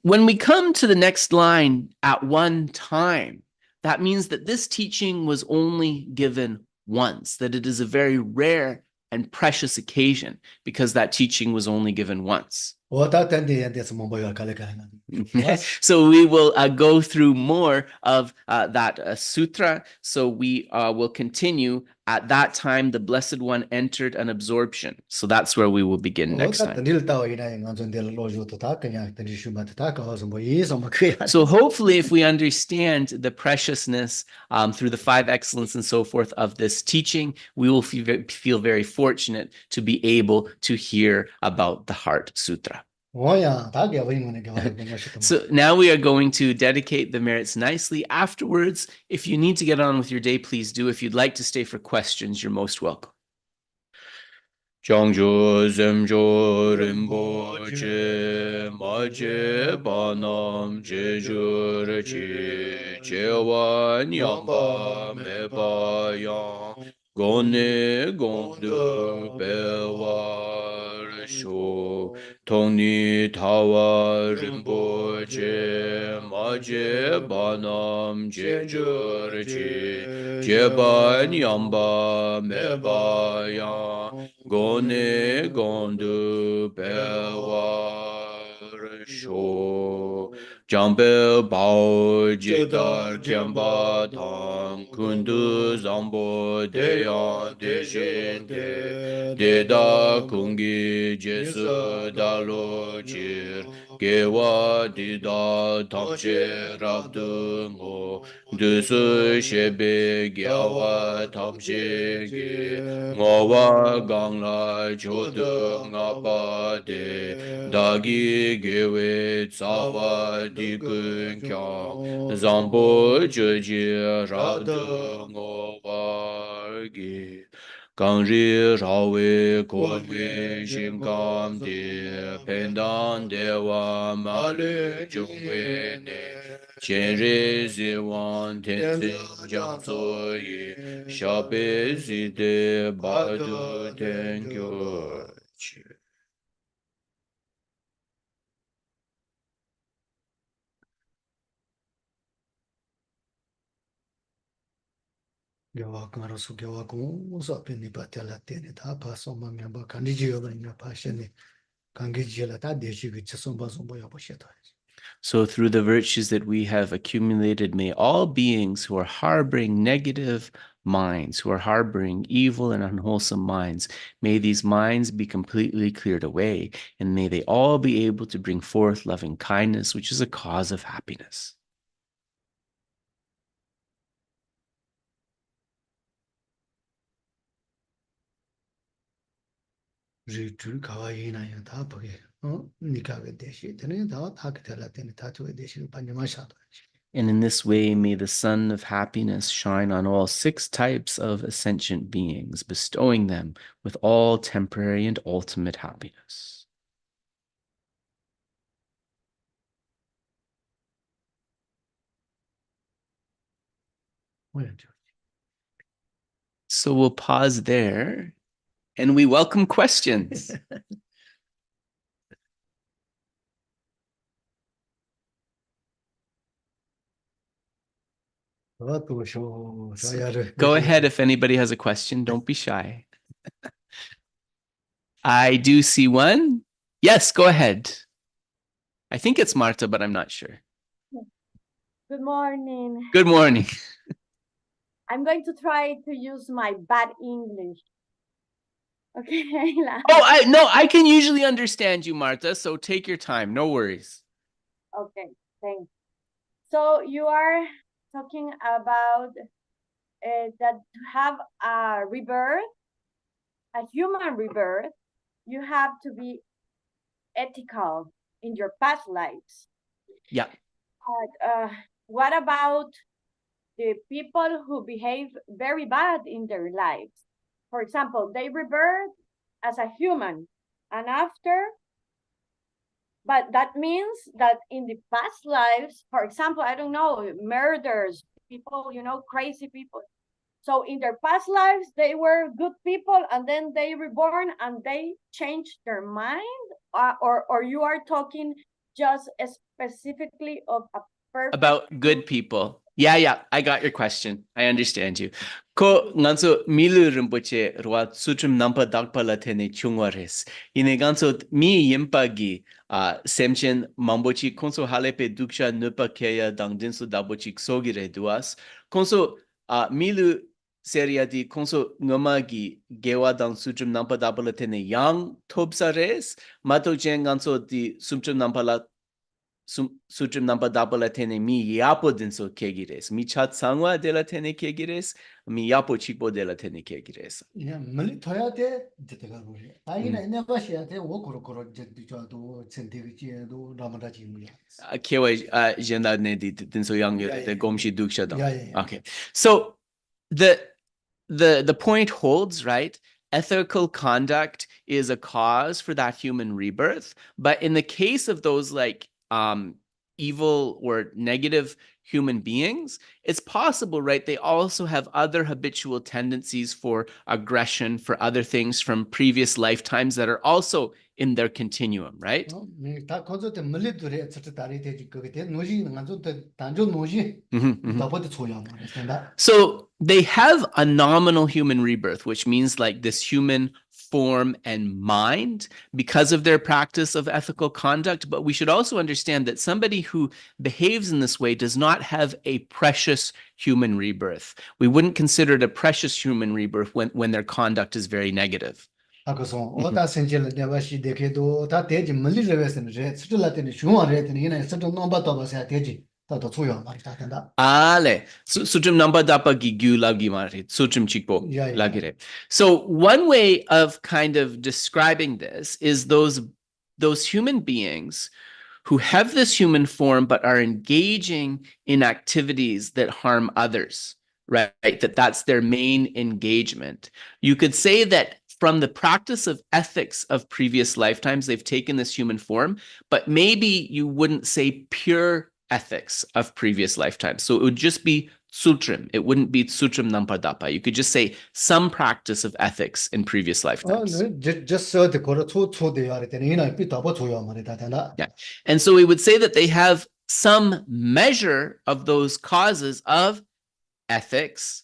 when we come to the next line, at one time, that means that this teaching was only given once, that it is a very rare and precious occasion because that teaching was only given once. So we will go through more of that sutra. So we will continue. At that time, the Blessed One entered an absorption. So that's where we will begin next time. So hopefully, if we understand the preciousness through the five excellence and so forth of this teaching, we will feel very fortunate to be able to hear about the Heart Sutra. So now we are going to dedicate the merits nicely. Afterwards, if you need to get on with your day, please do. If you'd like to stay for questions, you're most welcome. Changjo zemjo rinpoche maje banam jeju rechi jewa nyamba meba yang gone gondu bewa sho tongni tawa rinpoche maje banam jeju rechi jeba nyamba meba yang Gone gondu bewar sho Jambe bao jidar kiamba tang kundu zambo deyan dejinde Deda kungi jesu dalo jir Gewa dida tamche rabdu ngo Dusu shebe gyawa tamche ge Ngowa gangla chodu ngapa de Dagi gewe tsawa dikun kya Zambo jeji rabdu ngowa ge Gangri rawe kodwe shinkam de Pendan dewa male jungwe ne Chenre ziwan tenzi jamso yi Shabe zide badu tenkyo chi. So through the virtues that we have accumulated, may all beings who are harboring negative minds, who are harboring evil and unwholesome minds, may these minds be completely cleared away, and may they all be able to bring forth loving kindness, which is a cause of happiness. And in this way, may the sun of happiness shine on all 6 types of ascendant beings, bestowing them with all temporary and ultimate happiness. So we'll pause there, and we welcome questions. Go ahead if anybody has a question. Don't be shy. I do see one. Yes, go ahead. I think it's Marta, but I'm not sure. Good morning. Good morning. I'm going to try to use my bad English. Okay. Oh, I can usually understand you, Marta, so take your time. No worries. Okay, thanks. So you are talking about that to have a rebirth, a human rebirth, you have to be ethical in your past lives. Yeah. But what about the people who behave very bad in their lives? For example, they rebirth as a human, and after, but that means that in the past lives, for example, I don't know, murders, people, crazy people. So in their past lives, they were good people, and then they reborn and they change their mind, or you are talking just specifically of a perfect about good people. Yeah, I got your question. I understand you. Ko nganso milu rinpoche rwa sutrim nampa dakpa la tene chungwa res. Ine nganso mi yimpa gi semchen mambochi konso halepe duksha nupa keya dangdinso dabochi ksogi re duas. Konso milu seria di konso ngoma gi gewa dang sutrim nampa dakpa la tene yang topsa res. Mato jen nganso di sutrim nampa la Sutram Nampa Dapa la tene mi yapo dinso kegires. Mi chat sangwa de la tene kegires. Mi yapo chikpo de la tene kegires. 그냥 멀리 둬야 돼. 이때가 그래. 아니나 내가 시야 돼. 오고로고로 저도 센티비지에도 라마다 지금이야. Kewa jenda ne di dinso yang Yeah, the yeah. gomshi duksha dong. Yeah. Okay. So the point holds, right? Ethical conduct is a cause for that human rebirth. But in the case of those like evil or negative human beings, it's possible, right? They also have other habitual tendencies for aggression, for other things from previous lifetimes that are also in their continuum, right? 다 거저때 멀리 둘에 어쨌든 다리 되지 그게 돼. 노지는 아주 단조 노지. 더버도 초야 말이야. So they have a nominal human rebirth, which means like this human form and mind because of their practice of ethical conduct. But we should also understand that somebody who behaves in this way does not have a precious human rebirth. We wouldn't consider it a precious human rebirth when their conduct is very negative. 아그서 어다 센젤 내가 시대게도 다 대지 멀리 레베스는 제 스틀라테는 중앙레테는 이나 스틀 넘바도 봐서 대지 다도 초야 말이다 된다. Ale, sutrim namba dapa gigyu lagi mari, sutrim chikpo Yeah. lagire. So one way of kind of describing this is those human beings who have this human form but are engaging in activities that harm others, right? That's their main engagement. You could say that from the practice of ethics of previous lifetimes, they've taken this human form, but maybe you wouldn't say pure ethics of previous lifetimes. So it would just be sutrim. It wouldn't be sutrim nampadapa. You could just say some practice of ethics in previous lifetimes. just so the 거로 초대 아래테는 이나 삐더버 초야 말이다 된다. Yeah. And so we would say that they have some measure of those causes of ethics,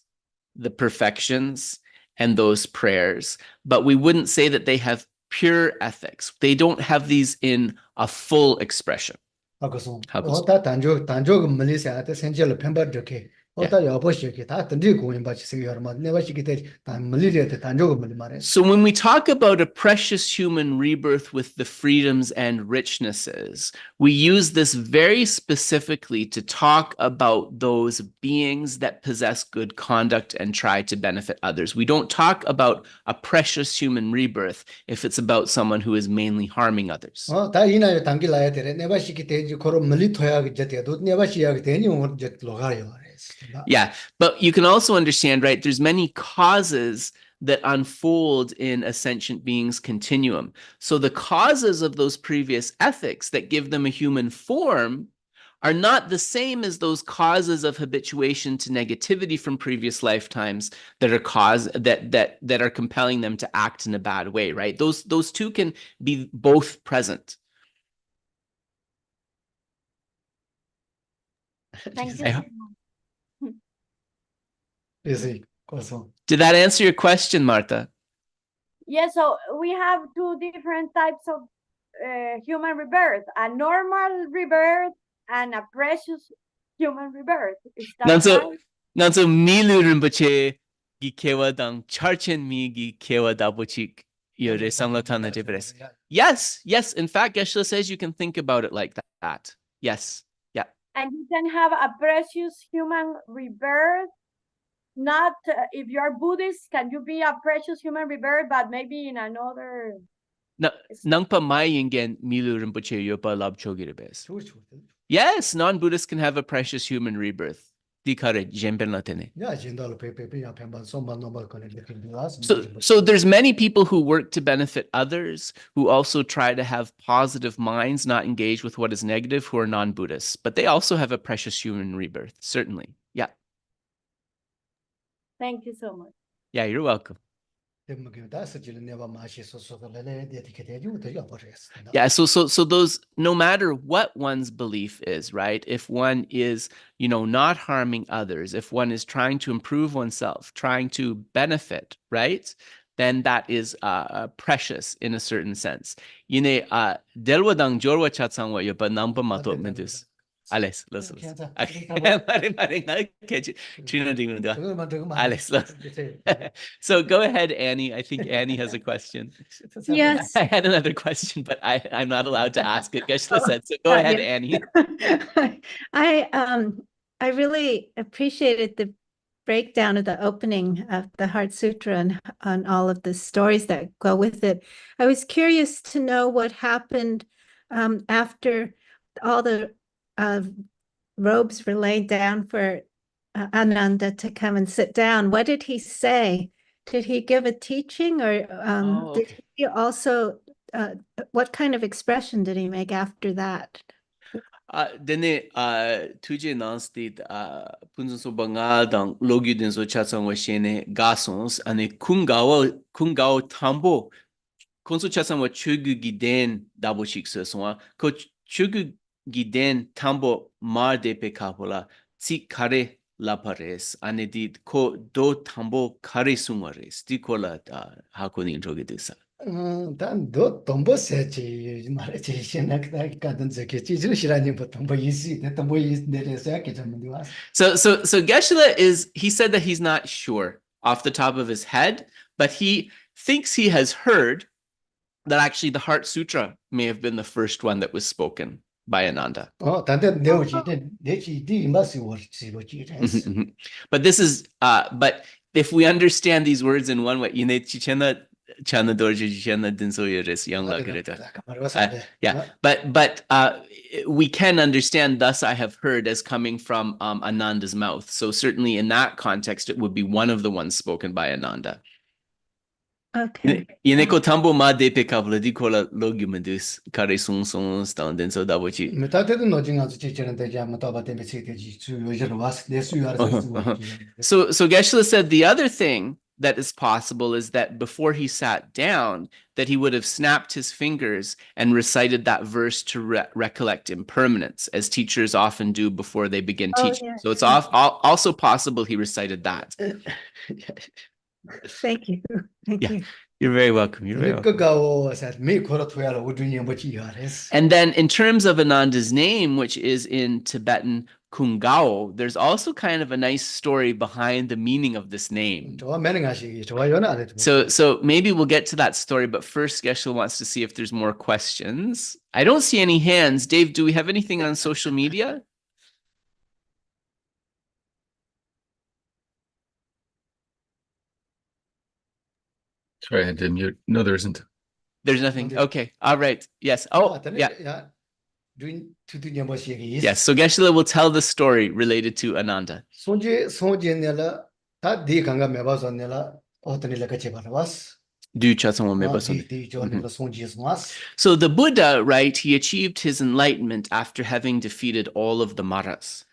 the perfections, and those prayers, but we wouldn't say that they have pure ethics. They don't have these in a full expression. 아그서 하고서. 어다 단조 멀리서 센젤 펜버 저게 어다 여보시게 다 던지 고인 바치 생겨마 내가 시기 다 멀리레 단조 멀리 말해. So when we talk about a precious human rebirth with the freedoms and richnesses, we use this very specifically to talk about those beings that possess good conduct and try to benefit others. We don't talk about a precious human rebirth if it's about someone who is mainly harming others. 다 이나에 당길라야 돼. 내가 시기 때 거로 멀리 토야게 저때도 내가 시야게 되니 뭐 로가요. Yeah, but you can also understand, right? There's many causes that unfold in a sentient being's continuum. So the causes of those previous ethics that give them a human form are not the same as those causes of habituation to negativity from previous lifetimes that are that are compelling them to act in a bad way, right? Those two can be both present. Thank you. I so hope- much. Did that answer your question, Martha? Yeah, so we have two different types of human rebirth, a normal rebirth and a precious human rebirth. Is that right? Nanso milu rinpoche gi kewa dang charchen mi gi kewa dabochik yore samlatana debres. Yes. In fact, Geshe says you can think about it like that. Yes. Yeah. And you can have a precious human rebirth. Not if you're Buddhist, can you be a precious human rebirth, but maybe in another? Nangpa mayingen milu rinpoche yopa lab chogirebes. Yes, non-Buddhists can have a precious human rebirth. Dikare jemben latene. So there's many people who work to benefit others, who also try to have positive minds, not engage with what is negative, who are non-Buddhists, but they also have a precious human rebirth, certainly. Yeah. Thank you so much. Yeah, you're welcome. Yeah, so those, no matter what one's belief is, right? If one is, not harming others, if one is trying to improve oneself, trying to benefit, right? Then that is precious in a certain sense. Delwadang jorwa chatsangwa yopa nampa mato medus. Alles, los. 괜찮아. Alles, los. So go ahead, Annie. I think Annie has a question. Yes. I had another question, but I'm not allowed to ask it. Geshe said, so go Yeah. ahead, Annie. I really appreciated the breakdown of the opening of the Heart Sutra and on all of the stories that go with it. I was curious to know what happened after all the robes were laid down for Ananda to come and sit down. What did he say? Did he give a teaching, or did he also, what kind of expression did he make after that? Dene tuje nanstid punzun so banga dang logi den so chatsang wa shene gasons ane kungao tambo konso chatsang wa chugu giden dabo shikse so ko chugu giden tambo mar de pe kapola tsi kare la pares ane did ko do tambo kare sumares di kola hakoni introgedisa. 단 너 동보 세지 말이지 신학다 가든 저기 지주시라니 뭐 동보 이시 동보 이시 내려서 하게 좀 되었어. So Geshe he said that he's not sure off the top of his head, but he thinks he has heard that actually the Heart Sutra may have been the first one that was spoken by Ananda. 단데 내오지 내지 디 마시 워지 워지. But this is but if we understand these words in one way, Chana Dorje Chana Dinsoya Res Young yeah, but we can understand, thus I have heard, as coming from Ananda's mouth. So certainly in that context, it would be one of the ones spoken by Ananda. Okay. Yineko tambo ma de pe kavla di kola logumendus kare sung stand den so dabochi. 메타데도 노징아 지치는데 자마 더바데 메시지 주 요저로 와스 내수야르. So Geshe said the other thing that is possible is that before he sat down, that he would have snapped his fingers and recited that verse to recollect impermanence, as teachers often do before they begin teaching. Yes. So it's also possible he recited that. Thank you. Thank you. You're very welcome. You're very welcome. And then in terms of Ananda's name, which is in Tibetan Kungao, there's also kind of a nice story behind the meaning of this name. So maybe we'll get to that story, but first Geshe wants to see if there's more questions. I don't see any hands. Dave, do we have anything on social media? Sorry, I had to mute. No, there isn't. There's nothing. Okay. All right. Yes. Oh, yeah. Yes. So Geshe will tell the story related to Ananda. So the Buddha, right, he achieved his enlightenment after having defeated all of the Maras.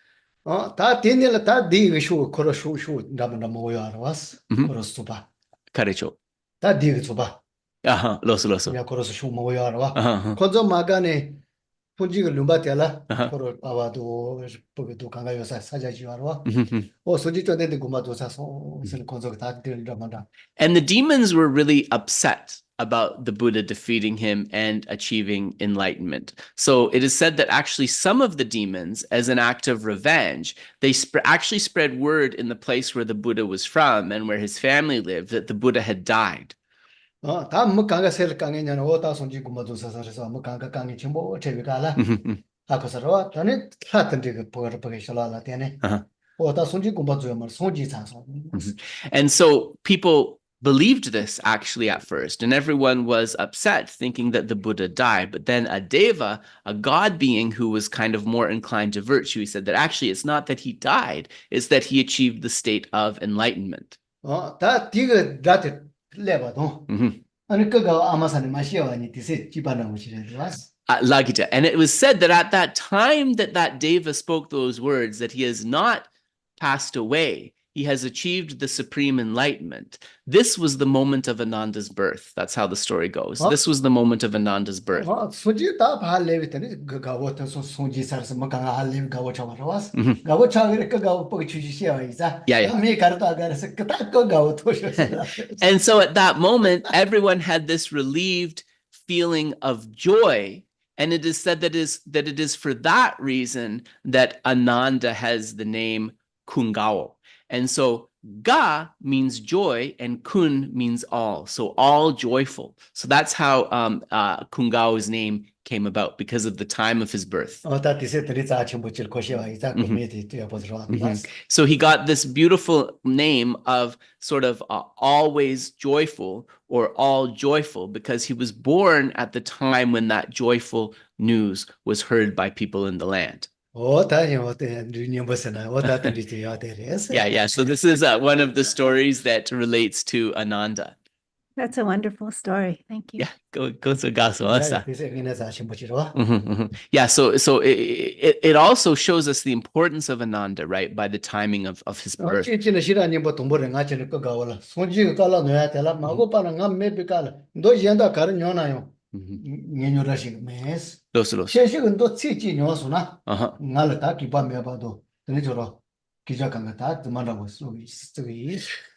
Karecho. Loso. And the demons were really upset about the Buddha defeating him and achieving enlightenment. So it is said that actually some of the demons, as an act of revenge, they actually spread word in the place where the Buddha was from and where his family lived that the Buddha had died. And so people believed this actually at first, and everyone was upset thinking that the Buddha died. But then a deva, a god being who was kind of more inclined to virtue, he said that actually it's not that he died, it's that he achieved the state of enlightenment. Lagita. And it was said that at that time that deva spoke those words, that he has not passed away. He has achieved the supreme enlightenment. This was the moment of Ananda's birth. That's how the story goes. This was the moment of Ananda's birth. And so at that moment, everyone had this relieved feeling of joy And it is said that it is for that reason that Ananda has the name Kungao. And so Ga means joy and Kun means all. So all joyful. So that's how Kungao's name came about, because of the time of his birth. So he got this beautiful name of sort of always joyful or all joyful, because he was born at the time when that joyful news was heard by people in the land. Yeah. So this is one of the stories that relates to Ananda. That's a wonderful story. Thank you. Yeah, go to Gaswasa. Yeah, so it also shows us the importance of Ananda, right, by the timing of his birth.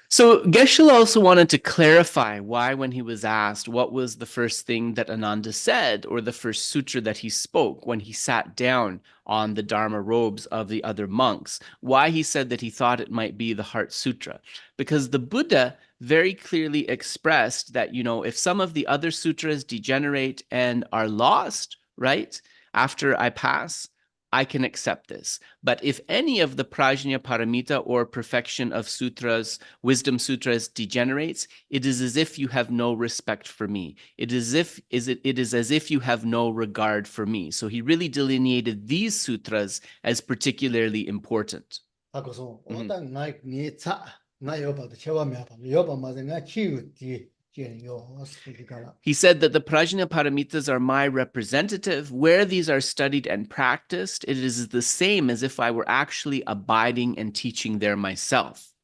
So Geshe also wanted to clarify why, when he was asked what was the first thing that Ananda said, or the first sutra that he spoke when he sat down on the Dharma robes of the other monks, why he said that he thought it might be the Heart Sutra. Because the Buddha very clearly expressed that, if some of the other sutras degenerate and are lost, right, after I pass, I can accept this. But if any of the Prajñāpāramita or perfection of sutras, wisdom sutras, degenerates, it is as if you have no respect for me. It is as if you have no regard for me. So he really delineated these sutras as particularly important. He said that the Prajñāpāramitas are my representative. Where these are studied and practiced, it is the same as if I were actually abiding and teaching there myself.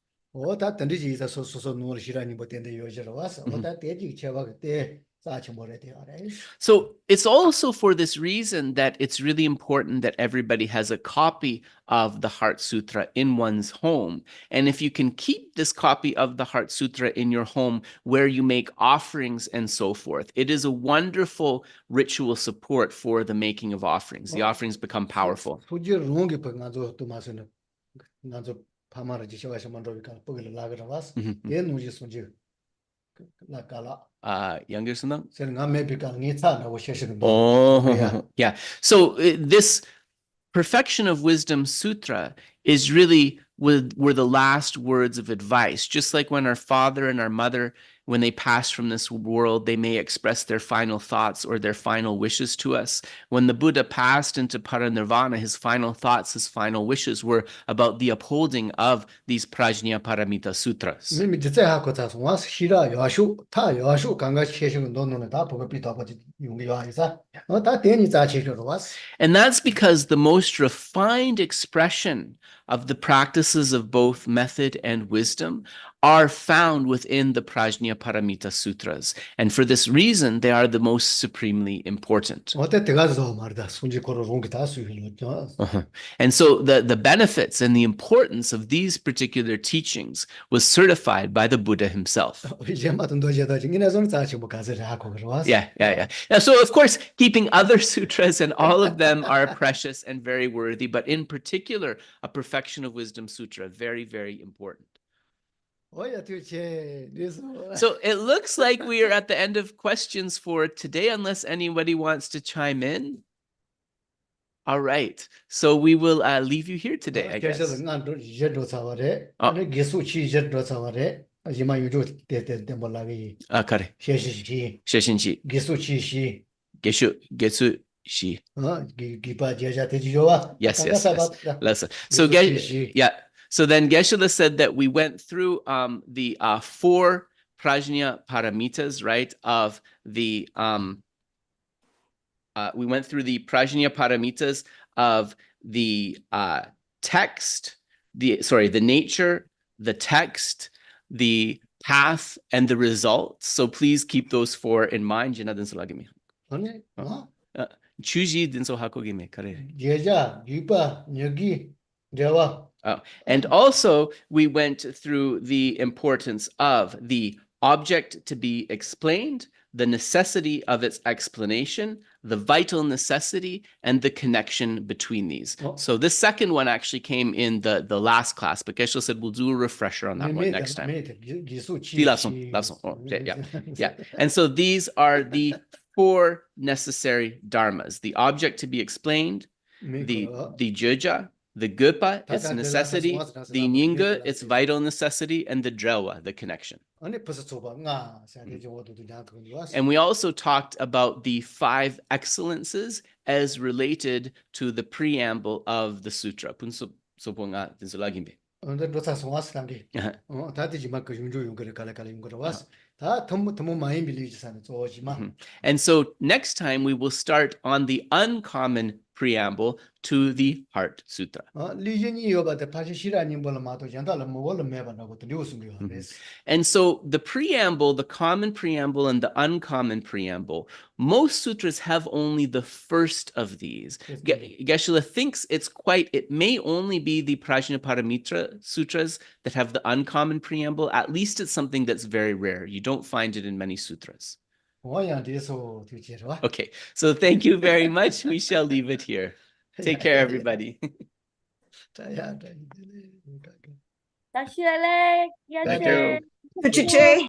So it's also for this reason that it's really important that everybody has a copy of the Heart Sutra in one's home. And if you can keep this copy of the Heart Sutra in your home where you make offerings and so forth, it is a wonderful ritual support for the making of offerings. The offerings become powerful. Younger Sonam? Oh, yeah. So this Perfection of Wisdom Sutra is really were the last words of advice. Just like when our father and our mother, when they pass from this world, they may express their final thoughts or their final wishes to us. When the Buddha passed into paranirvana, his final thoughts, his final wishes were about the upholding of these Prajñāpāramita sutras. And that's because the most refined expression of the practices of both method and wisdom are found within the Prajñāpāramita sutras. And for this reason, they are the most supremely important. And so the benefits and the importance of these particular teachings was certified by the Buddha himself. Yeah. So of course, keeping other sutras, and all of them are precious and very worthy, but in particular, a Perfection of Wisdom Sutra, very, very important. So it looks like we are at the end of questions for today, unless anybody wants to chime in. All right. So we will leave you here today, I guess. Yes. Listen. So So then Geshe said that we went through the 4 Prajñāpāramitas, right? Of the we went through the Prajñāpāramitas of the text, the nature, the text, the path, and the results. So please keep those 4 in mind. And also, we went through the importance of the object to be explained, the necessity of its explanation, the vital necessity, and the connection between these. Oh. So this second one actually came in the last class, but Geshe said we'll do a refresher on that one next time. Yeah. And so these are the 4 necessary dharmas: the object to be explained, the joja, the gupa, its necessity, the nyinga, its vital necessity, and the drewa, the connection. And we also talked about the 5 excellences as related to the preamble of the sutra. And so next time we will start on the uncommon preamble to the Heart Sutra. And so the preamble, the common preamble and the uncommon preamble, most sutras have only the first of these. Geshe thinks it may only be the Prajñāpāramitāhṛdaya sutras that have the uncommon preamble. At least it's something that's very rare. You don't find it in many sutras. Okay, so thank you very much. We shall leave it here. Take care, everybody. Thank you. Thank you.